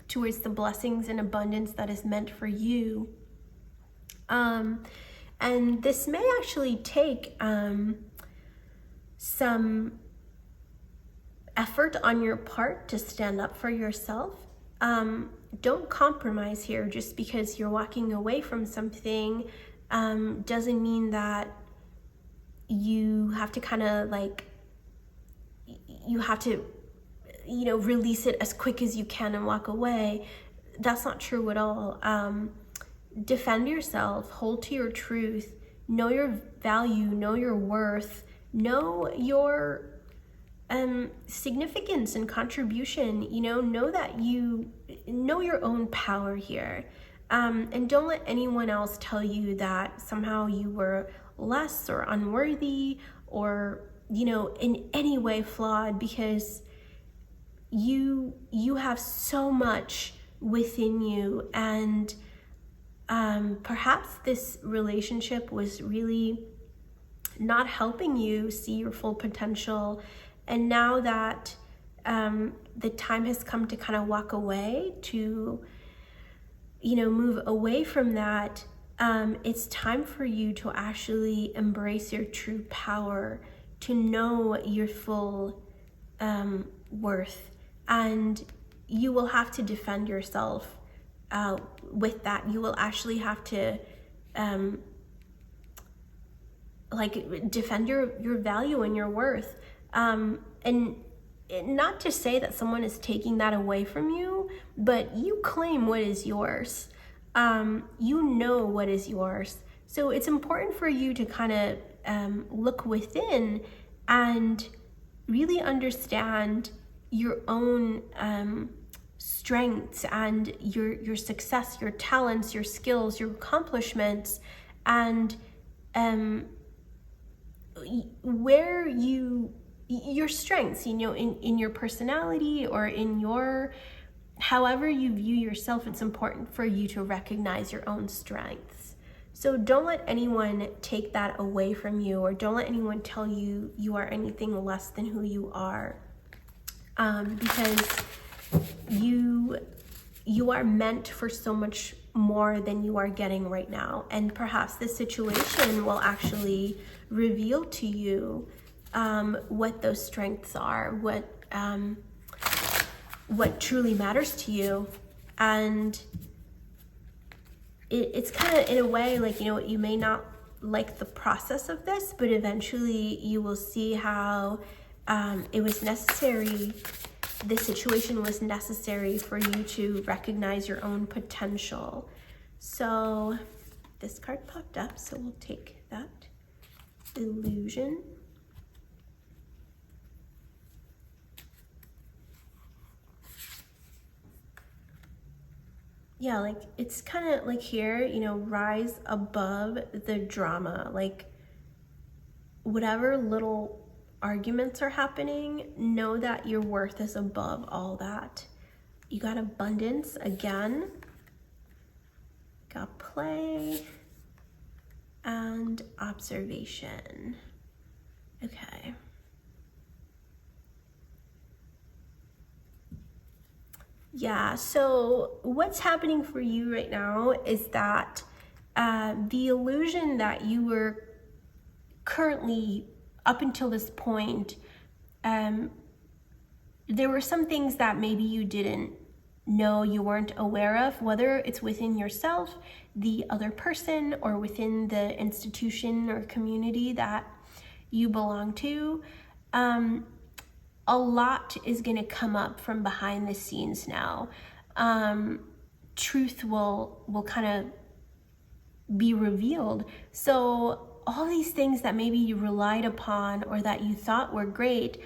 towards the blessings and abundance that is meant for you. And this may actually take some effort on your part to stand up for yourself. Don't compromise here. Just because you're walking away from something doesn't mean that you have to kind of release it as quick as you can and walk away. That's not true at all. Defend yourself, hold to your truth, know your value, know your worth, know your significance and contribution. Know that you know your own power here, and don't let anyone else tell you that somehow you were less or unworthy or in any way flawed, because you have so much within you. And perhaps this relationship was really not helping you see your full potential. And now that the time has come to kind of walk away, to, move away from that. It's time for you to actually embrace your true power, to know your full worth, and you will have to defend yourself with that. You will actually have to defend your value and your worth, and not to say that someone is taking that away from you, but you claim what is yours. You know what is yours. So it's important for you to kind of look within and really understand your own strengths and your success, your talents, your skills, your accomplishments, and where your strengths, in your personality or in your, however you view yourself. It's important for you to recognize your own strengths. So don't let anyone take that away from you, or don't let anyone tell you you are anything less than who you are, because you are meant for so much more than you are getting right now. And perhaps this situation will actually reveal to you what those strengths are, what truly matters to you. And it's kind of, in a way, you may not like the process of this, but eventually you will see how it was necessary. This situation was necessary for you to recognize your own potential. So this card popped up, so we'll take that. Illusion. Yeah, it's kind of here, rise above the drama. Whatever little arguments are happening, know that your worth is above all that. You got abundance again, got play, and observation. Okay. Yeah, so what's happening for you right now is that the illusion that you were currently, up until this point, there were some things that maybe you didn't know, you weren't aware of, whether it's within yourself, the other person, or within the institution or community that you belong to. A lot is going to come up from behind the scenes now. Truth will kind of be revealed. So all these things that maybe you relied upon or that you thought were great,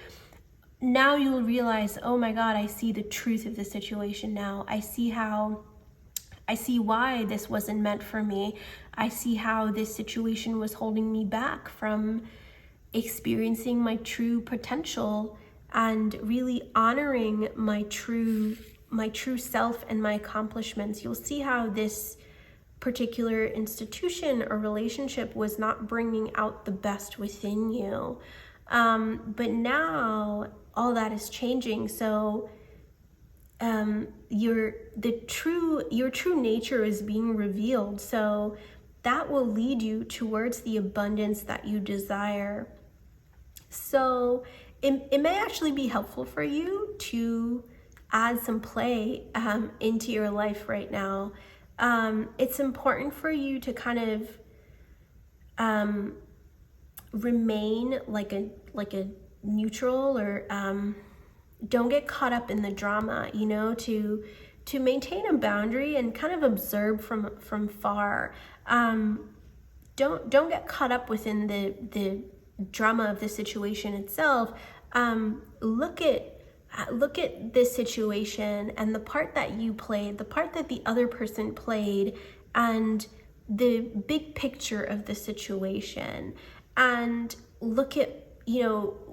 now you'll realize, oh my God, I see the truth of the situation now. I see why this wasn't meant for me. I see how this situation was holding me back from experiencing my true potential and really honoring my true self and my accomplishments. You'll see how this particular institution or relationship was not bringing out the best within you. But now all that is changing. So your true nature is being revealed. So that will lead you towards the abundance that you desire. So it may actually be helpful for you to add some play into your life right now. It's important for you to kind of remain like a neutral, or don't get caught up in the drama, to maintain a boundary and kind of observe from far. Don't get caught up within the drama of the situation itself. Look at this situation and the part that you played, the part that the other person played, and the big picture of the situation, and look at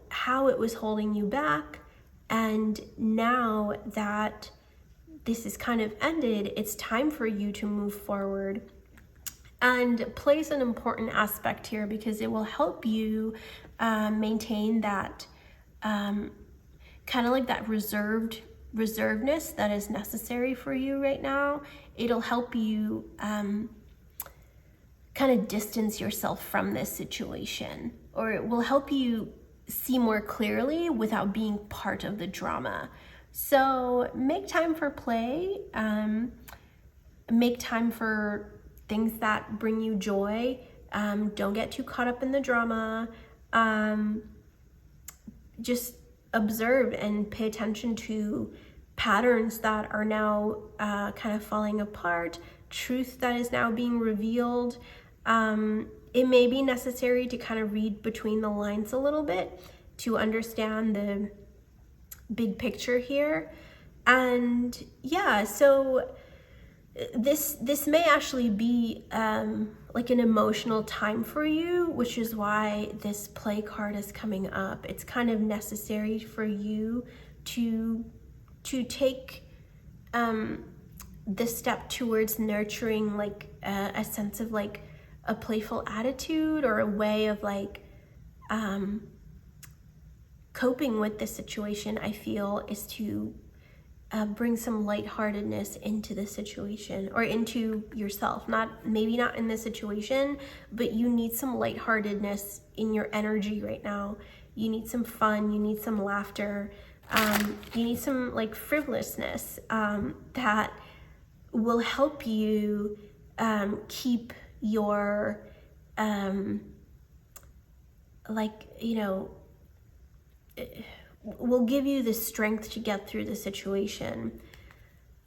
how it was holding you back. And now that this is kind of ended, it's time for you to move forward. And play is an important aspect here because it will help you maintain that kind of like that reservedness that is necessary for you right now. It'll help you kind of distance yourself from this situation, or it will help you see more clearly without being part of the drama. So make time for play, make time for things that bring you joy. Don't get too caught up in the drama. Just observe and pay attention to patterns that are now kind of falling apart, truth that is now being revealed. It may be necessary to kind of read between the lines a little bit to understand the big picture here. And yeah, so this may actually be like an emotional time for you, which is why this play card is coming up. It's kind of necessary for you to take this step towards nurturing like a sense of like a playful attitude, or a way of like coping with the situation. I feel is to bring some lightheartedness into the situation, or into yourself. Maybe not in the situation, but you need some lightheartedness in your energy right now. You need some fun, you need some laughter, you need some like frivolousness that will help you keep your will give you the strength to get through the situation.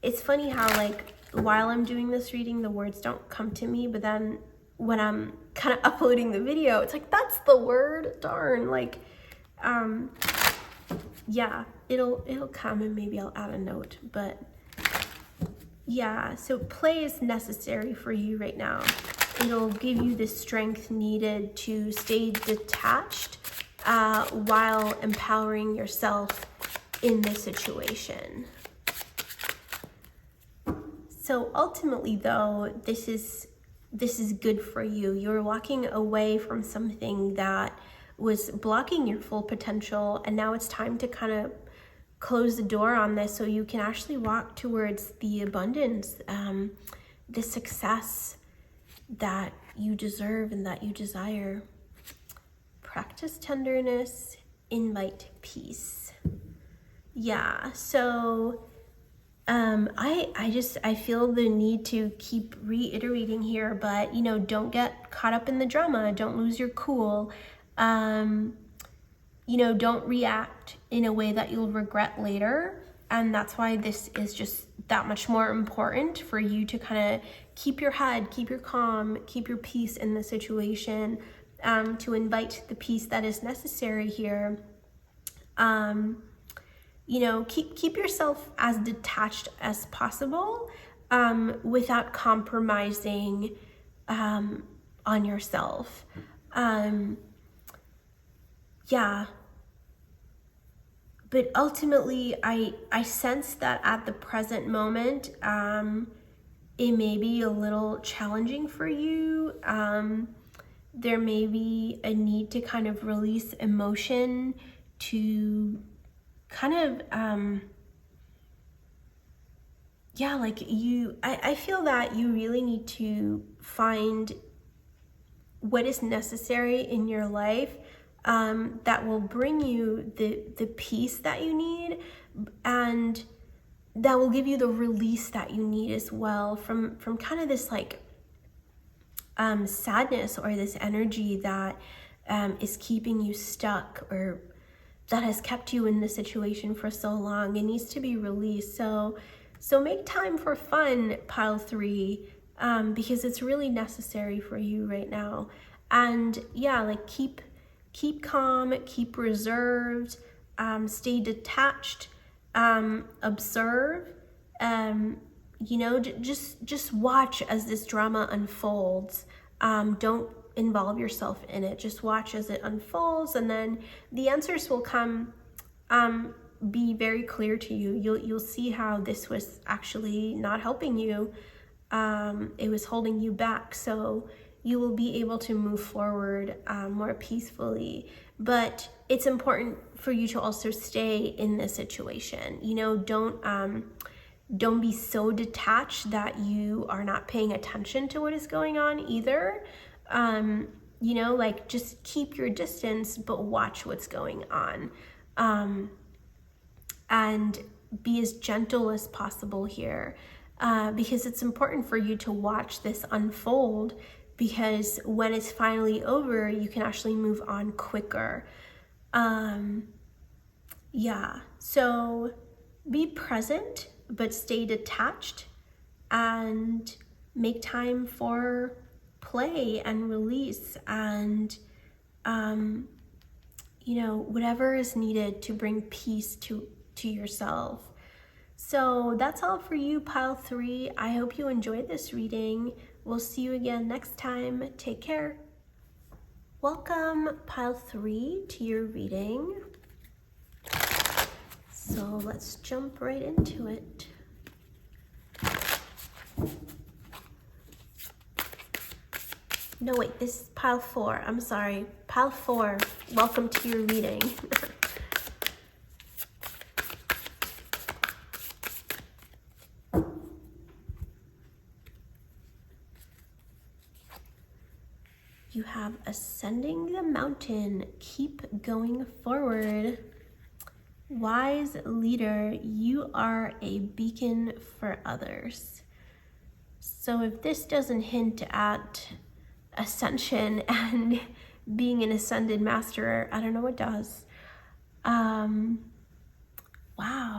It's funny how like while I'm doing this reading, the words don't come to me, but then when I'm kind of uploading the video, it's like, that's the word, darn. Like yeah, it'll come, and maybe I'll add a note. But yeah, so play is necessary for you right now. It'll give you the strength needed to stay detached while empowering yourself in this situation. So ultimately though, this is good for you. You're walking away from something that was blocking your full potential, and now it's time to kind of close the door on this so you can actually walk towards the abundance, the success that you deserve and that you desire. Practice tenderness, invite peace. Yeah, so I feel the need to keep reiterating here, but don't get caught up in the drama. Don't lose your cool. Don't react in a way that you'll regret later. And that's why this is just that much more important for you to kind of keep your head, keep your calm, keep your peace in the situation, to invite the peace that is necessary here. Keep yourself as detached as possible, without compromising on yourself. Yeah. But ultimately, I sense that at the present moment, it may be a little challenging for you. There may be a need to kind of release emotion, to kind of, I feel that you really need to find what is necessary in your life that will bring you the peace that you need, and that will give you the release that you need as well from kind of this like sadness, or this energy that is keeping you stuck, or that has kept you in the situation for so long. It needs to be released. So make time for fun, pile 3, because it's really necessary for you right now. And yeah, like keep calm, keep reserved, stay detached, observe, just watch as this drama unfolds. Don't involve yourself in it. Just watch as it unfolds, and then the answers will come, be very clear to you. You'll see how this was actually not helping you. It was holding you back. So, you will be able to move forward more peacefully. But it's important for you to also stay in this situation. You know, don't be so detached that you are not paying attention to what is going on either. You know, like just keep your distance, but watch what's going on. And be as gentle as possible here, because it's important for you to watch this unfold, because when it's finally over, you can actually move on quicker. Yeah, so be present, but stay detached, and make time for play and release and, you know, whatever is needed to bring peace to yourself. So that's all for you, pile 3. I hope you enjoyed this reading. We'll see you again next time. Take care. Welcome, pile 3, to your reading. So let's jump right into it. No, wait, this is pile 4. I'm sorry. Pile 4, welcome to your reading. You have ascending the mountain. Keep going forward. Wise leader, you are a beacon for others. So if this doesn't hint at ascension and being an ascended master, I don't know what does. Wow,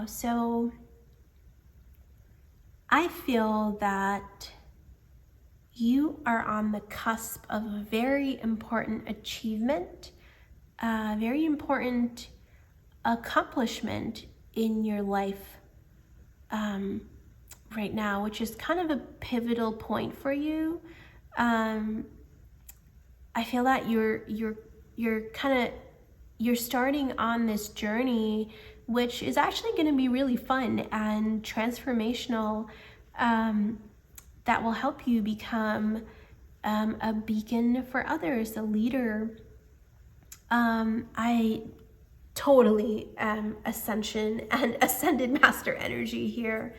so I feel that you are on the cusp of a very important achievement, a very important accomplishment in your life right now, which is kind of a pivotal point for you. I feel that you're starting on this journey, which is actually going to be really fun and transformational. That will help you become a beacon for others, a leader. I totally ascension and ascended master energy here.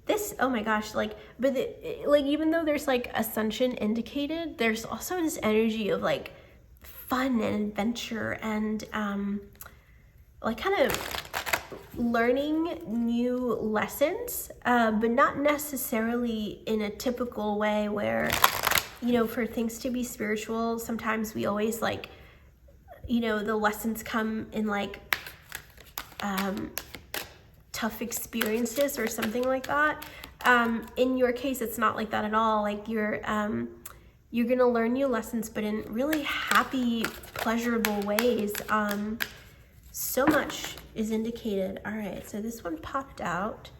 This, oh my gosh, like, but like, even though there's like ascension indicated, there's also this energy of like fun and adventure and like kind of learning new lessons, but not necessarily in a typical way where, you know, for things to be spiritual, sometimes we always like, you know, the lessons come in like tough experiences or something like that. In your case, it's not like that at all. Like you're gonna learn new lessons, but in really happy, pleasurable ways. So much is indicated. All right, so this one popped out.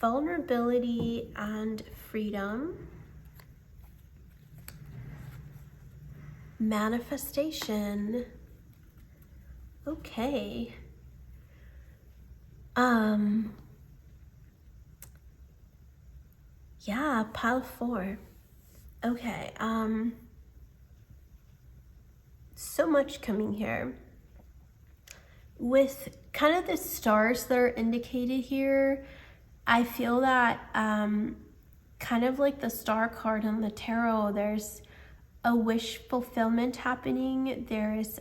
Vulnerability and freedom. Manifestation. Okay. Yeah, pile 4. Okay, so much coming here. With kind of the stars that are indicated here, I feel that kind of like the star card on the tarot, there's a wish fulfillment happening. There's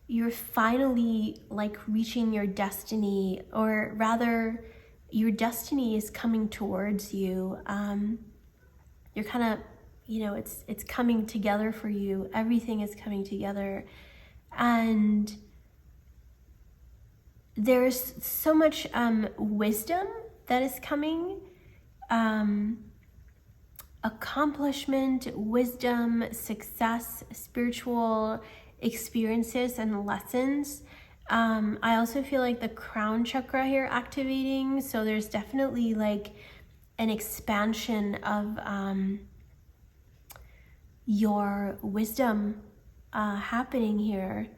you're finally like reaching your destiny, or rather your destiny is coming towards you. You're kind of, you know, it's coming together for you. Everything is coming together, and there's so much wisdom that is coming, accomplishment, wisdom, success, spiritual experiences and lessons. I also feel like the crown chakra here activating, so there's definitely like an expansion of your wisdom happening here.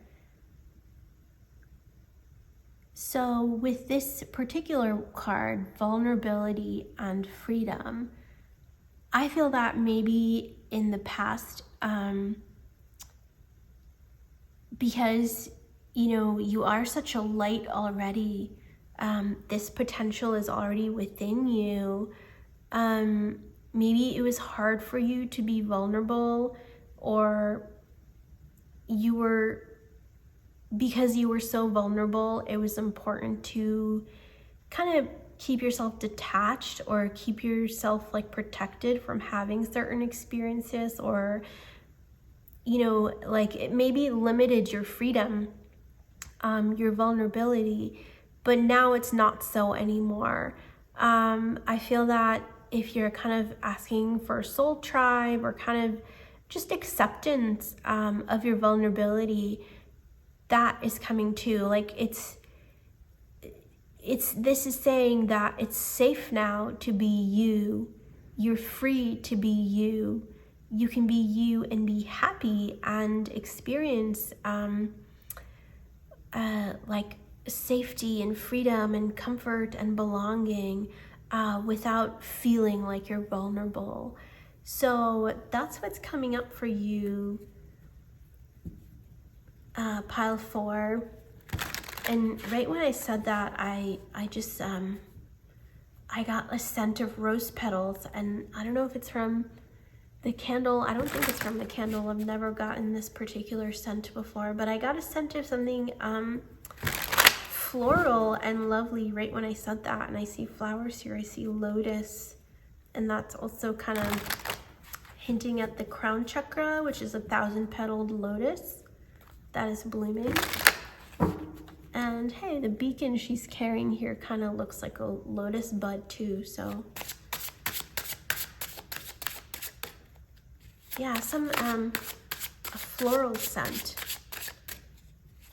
So with this particular card, vulnerability and freedom, I feel that maybe in the past, because, you are such a light already, this potential is already within you. Maybe it was hard for you to be vulnerable, or because you were so vulnerable, it was important to kind of keep yourself detached or keep yourself like protected from having certain experiences, or like it maybe limited your freedom, your vulnerability. But now it's not so anymore. I feel that if you're kind of asking for a soul tribe or kind of just acceptance of your vulnerability, that is coming too. Like this is saying that it's safe now to be you. You're free to be you. You can be you and be happy and experience like safety and freedom and comfort and belonging without feeling like you're vulnerable. So that's what's coming up for you, pile 4. And right when I said that, I just I got a scent of rose petals, and I don't know if it's from the candle. I don't think it's from the candle. I've never gotten this particular scent before, but I got a scent of something floral and lovely right when I said that. And I see flowers here. I see lotus, and that's also kind of hinting at the crown chakra, which is a 1,000-petaled lotus that is blooming. And hey, the beacon she's carrying here kind of looks like a lotus bud too, so yeah, some a floral scent.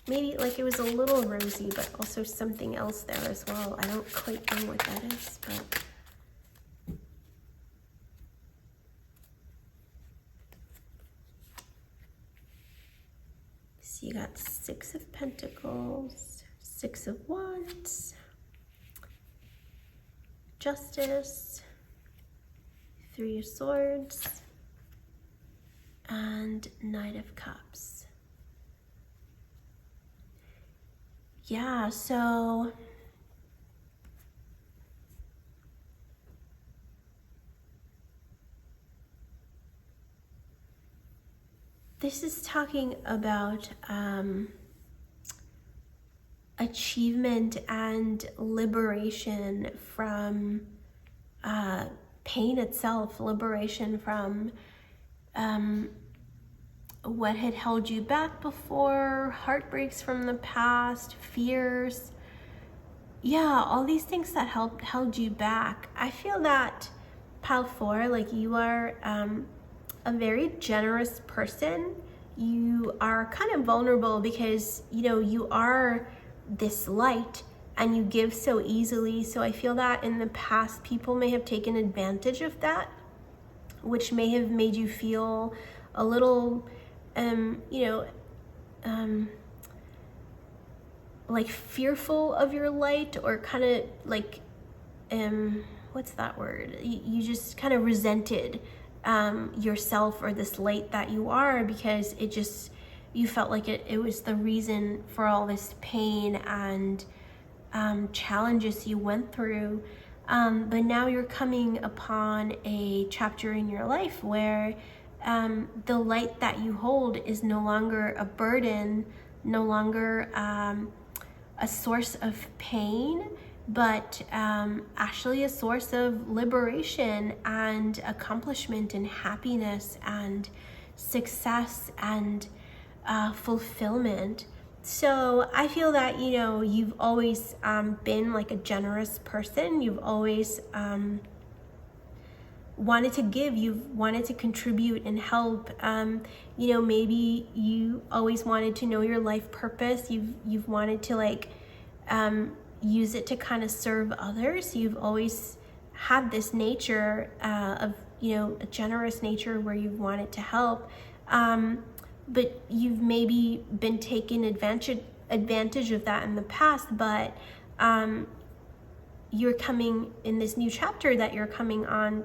Maybe like it was a little rosy, but also something else there as well. I don't quite know what that is, but so you got 6 of Pentacles, 6 of Wands, Justice, 3 of Swords, and Knight of Cups. Yeah, so this is talking about achievement and liberation from pain itself, liberation from what had held you back before, heartbreaks from the past, fears. Yeah, all these things that held you back. I feel that, pile 4, like you are a very generous person. You are kind of vulnerable because, you are this light and you give so easily. So I feel that in the past, people may have taken advantage of that, which may have made you feel a little, like fearful of your light, or kind of like, what's that word? You just kind of resented yourself or this light that you are, because you felt like it was the reason for all this pain and challenges you went through. But now you're coming upon a chapter in your life where the light that you hold is no longer a burden, no longer a source of pain, but actually a source of liberation and accomplishment and happiness and success and fulfillment. So I feel that, you've always been like a generous person. You've always wanted to give, you've wanted to contribute and help. Maybe you always wanted to know your life purpose. You've wanted to use it to kind of serve others. You've always had this nature of, a generous nature where you've wanted to help. But you've maybe been taking advantage of that in the past, but you're coming in this new chapter that you're coming on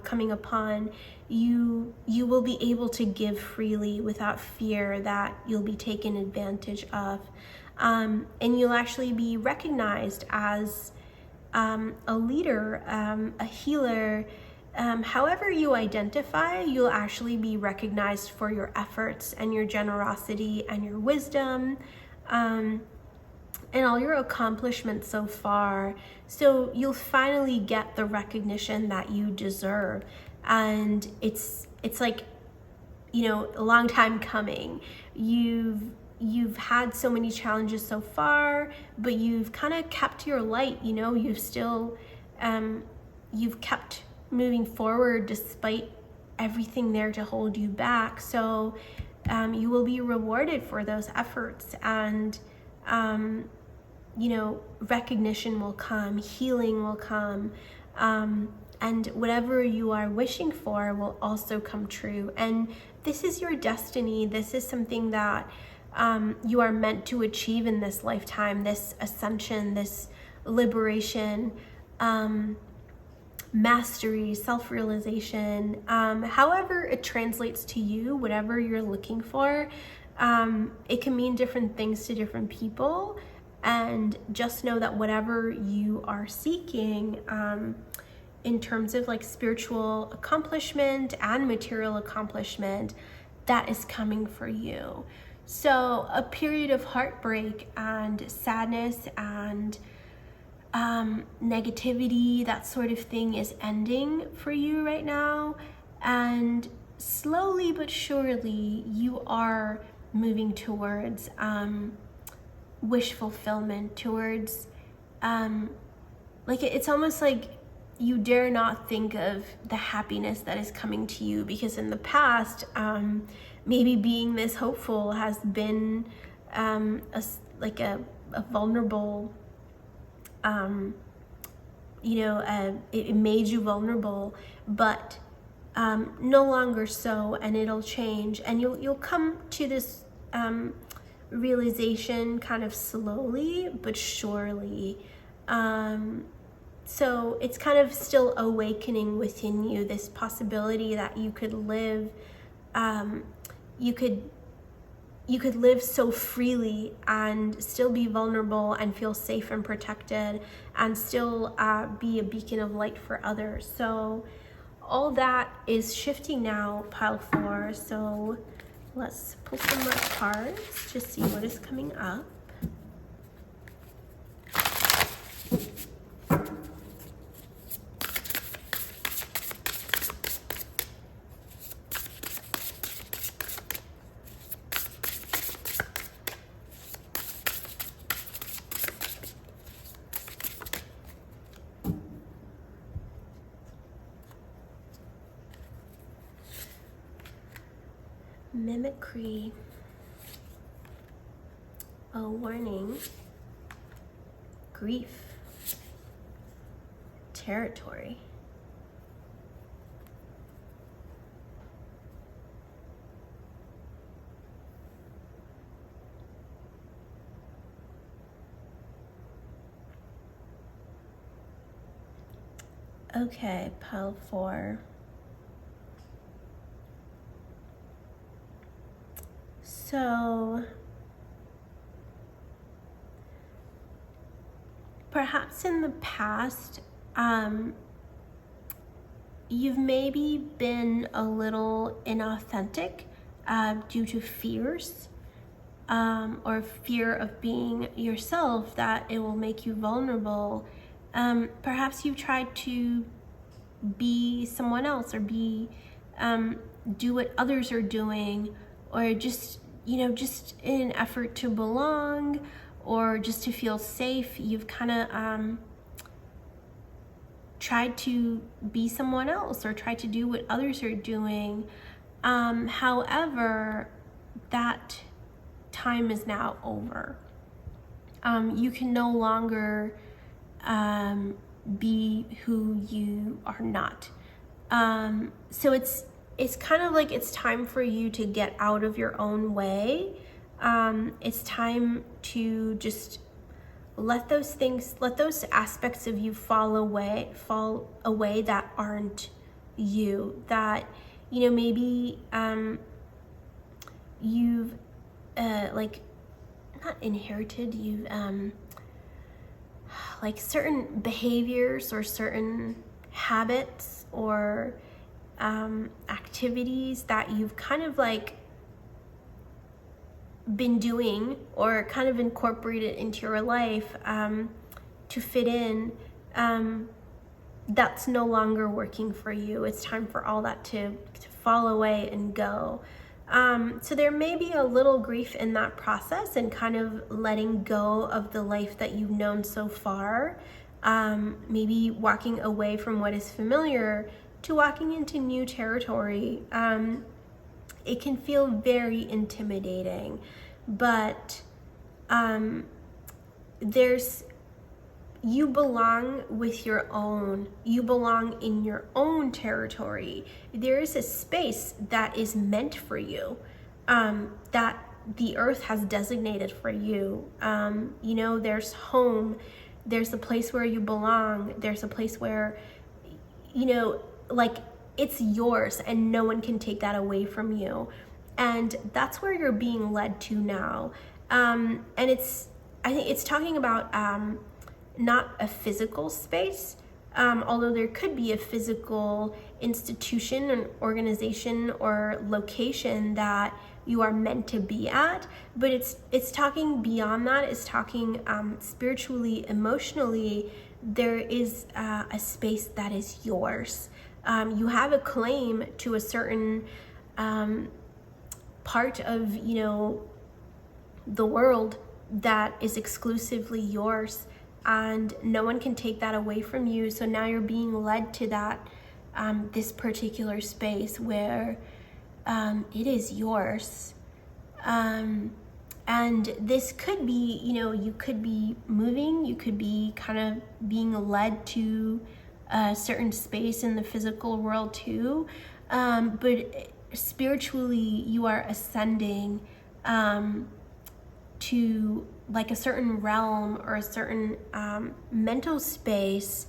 coming upon, you will be able to give freely without fear that you'll be taken advantage of. And you'll actually be recognized as a leader, a healer. However you identify, you'll actually be recognized for your efforts and your generosity and your wisdom, and all your accomplishments so far. So you'll finally get the recognition that you deserve. And it's like, you know, a long time coming. You've had so many challenges so far, but you've kind of kept your light, you know, you've kept moving forward despite everything there to hold you back. So you will be rewarded for those efforts, and you know, recognition will come, healing will come, and whatever you are wishing for will also come true. And this is your destiny. This is something that you are meant to achieve in this lifetime, this ascension, this liberation, mastery, self-realization, however it translates to you, whatever you're looking for. It can mean different things to different people, and just know that whatever you are seeking, in terms of like spiritual accomplishment and material accomplishment, that is coming for you. So a period of heartbreak and sadness and negativity, that sort of thing, is ending for you right now. And slowly but surely you are moving towards wish fulfillment, towards like it's almost like you dare not think of the happiness that is coming to you, because in the past, maybe being this hopeful has been a vulnerable, you know, it made you vulnerable, but no longer so, and it'll change, and you'll come to this realization kind of slowly but surely. So it's kind of still awakening within you, this possibility that you could live, you could live so freely and still be vulnerable and feel safe and protected, and still be a beacon of light for others. So all that is shifting now, pile 4. So let's pull some more cards to see what is coming up. Mimicry. A warning. Grief. Territory. Okay, pile 4. So perhaps in the past, you've maybe been a little inauthentic due to fears, or fear of being yourself, that it will make you vulnerable. Perhaps you've tried to be someone else, or be do what others are doing, or just, you know, just in an effort to belong, or just to feel safe. You've kind of tried to be someone else, or tried to do what others are doing. However, that time is now over. You can no longer be who you are not. So it's kind of like it's time for you to get out of your own way. It's time to just let those aspects of you fall away that aren't you, that, you know, maybe you've like not inherited, you've like certain behaviors or certain habits or activities that you've kind of like been doing or kind of incorporated into your life to fit in, that's no longer working for you. It's time for all that to fall away and go. So there may be a little grief in that process and kind of letting go of the life that you've known so far. Maybe walking away from what is familiar to walking into new territory. It can feel very intimidating, but you belong with your own, you belong in your own territory. There is a space that is meant for you, that the earth has designated for you. You know, there's home, there's a place where you belong, there's a place where, you know, like it's yours and no one can take that away from you. And that's where you're being led to now. And I think it's talking about not a physical space, although there could be a physical institution, an organization, or location that you are meant to be at, but it's talking beyond that. It's talking spiritually, emotionally. There is a space that is yours. You have a claim to a certain part of, you know, the world that is exclusively yours, and no one can take that away from you. So now you're being led to that this particular space where it is yours. And this could be, you know, you could be moving, you could be kind of being led to a certain space in the physical world too, but spiritually you are ascending to like a certain realm or a certain mental space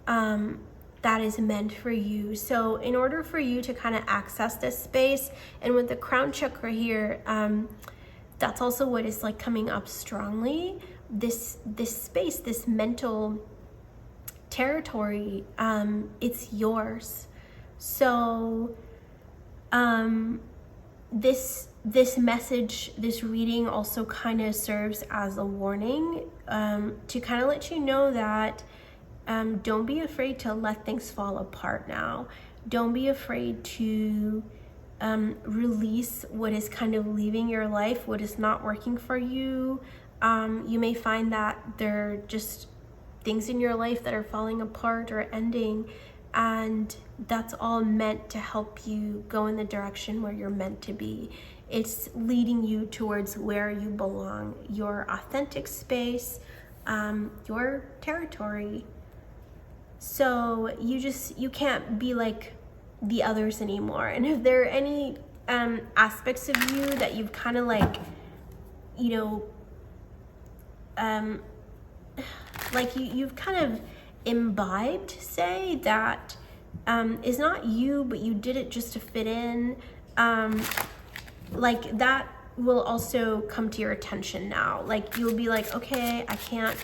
that is meant for you. So in order for you to kind of access this space, and with the crown chakra here, that's also what is like coming up strongly, this space, this mental territory, it's yours. So this message, this reading also kind of serves as a warning to kind of let you know that don't be afraid to let things fall apart now. Don't be afraid to release what is kind of leaving your life, what is not working for you. You may find that there are just things in your life that are falling apart or ending, and that's all meant to help you go in the direction where you're meant to be. It's leading you towards where you belong, your authentic space, your territory. So you can't be like the others anymore. And if there are any aspects of you that you've kind of like, you know, like you've kind of imbibed, say, that is not you, but you did it just to fit in, like that will also come to your attention now. Like you'll be like, okay, I can't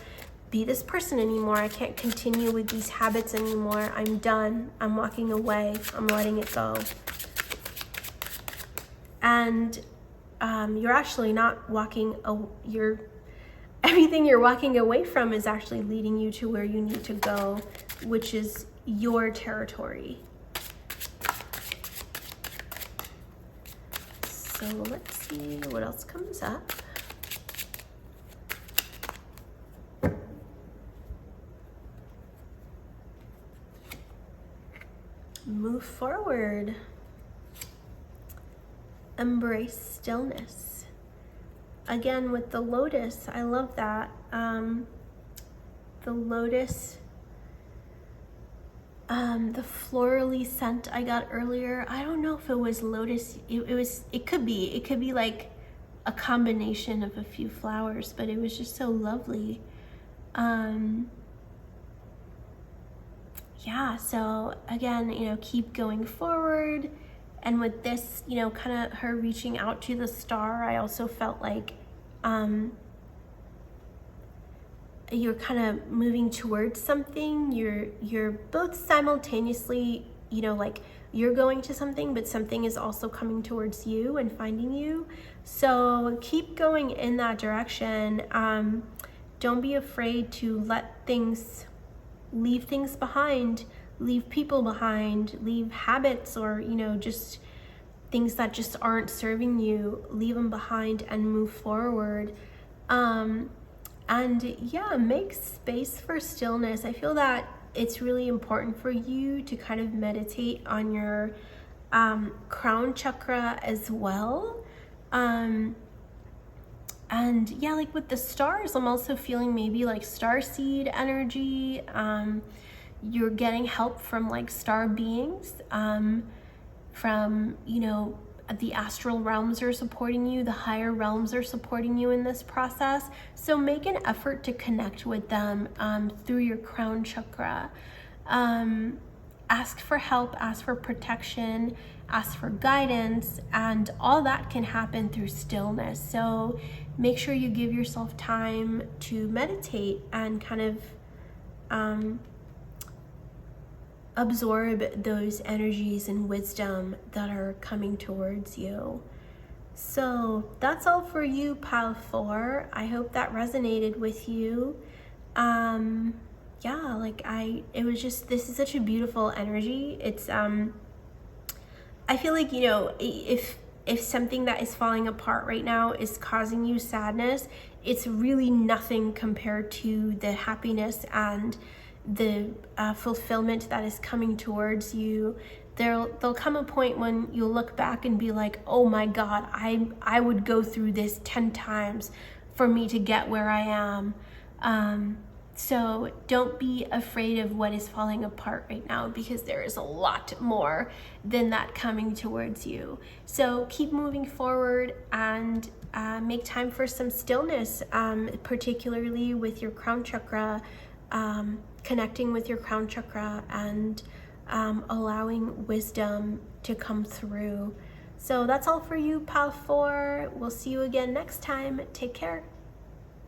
be this person anymore. I can't continue with these habits anymore. I'm done. I'm walking away. I'm letting it go. And you're actually not walking, everything you're walking away from is actually leading you to where you need to go, which is your territory. So let's see what else comes up. Move forward. Embrace stillness. Again, with the lotus, I love that. The lotus, the florally scent I got earlier, I don't know if it was lotus. It could be like a combination of a few flowers, but it was just so lovely. yeah, so again, keep going forward. And with this, kind of her reaching out to the star, I also felt like you're kind of moving towards something. You're both simultaneously, like you're going to something, but something is also coming towards you and finding you. So keep going in that direction. Don't be afraid to leave things behind, leave people behind, leave habits, or just things that just aren't serving you. Leave them behind and move forward. And yeah, make space for stillness. I feel that it's really important for you to kind of meditate on your crown chakra as well. And yeah, like with the stars, I'm also feeling maybe like starseed energy. You're getting help from like star beings, from, the astral realms are supporting you, the higher realms are supporting you in this process. So make an effort to connect with them through your crown chakra. Ask for help, ask for protection, ask for guidance, and all that can happen through stillness. So make sure you give yourself time to meditate and kind of absorb those energies and wisdom that are coming towards you. So that's all for you, pile 4. I hope that resonated with you. Yeah, like this is such a beautiful energy. It's I feel like, if something that is falling apart right now is causing you sadness, it's really nothing compared to the happiness and the fulfillment that is coming towards you. There'll come a point when you'll look back and be like, oh my God, I would go through this 10 times for me to get where I am. So don't be afraid of what is falling apart right now, because there is a lot more than that coming towards you. So keep moving forward and make time for some stillness, particularly with your crown chakra, connecting with your crown chakra and allowing wisdom to come through. So that's all for you, pile 4. We'll see you again next time. Take care.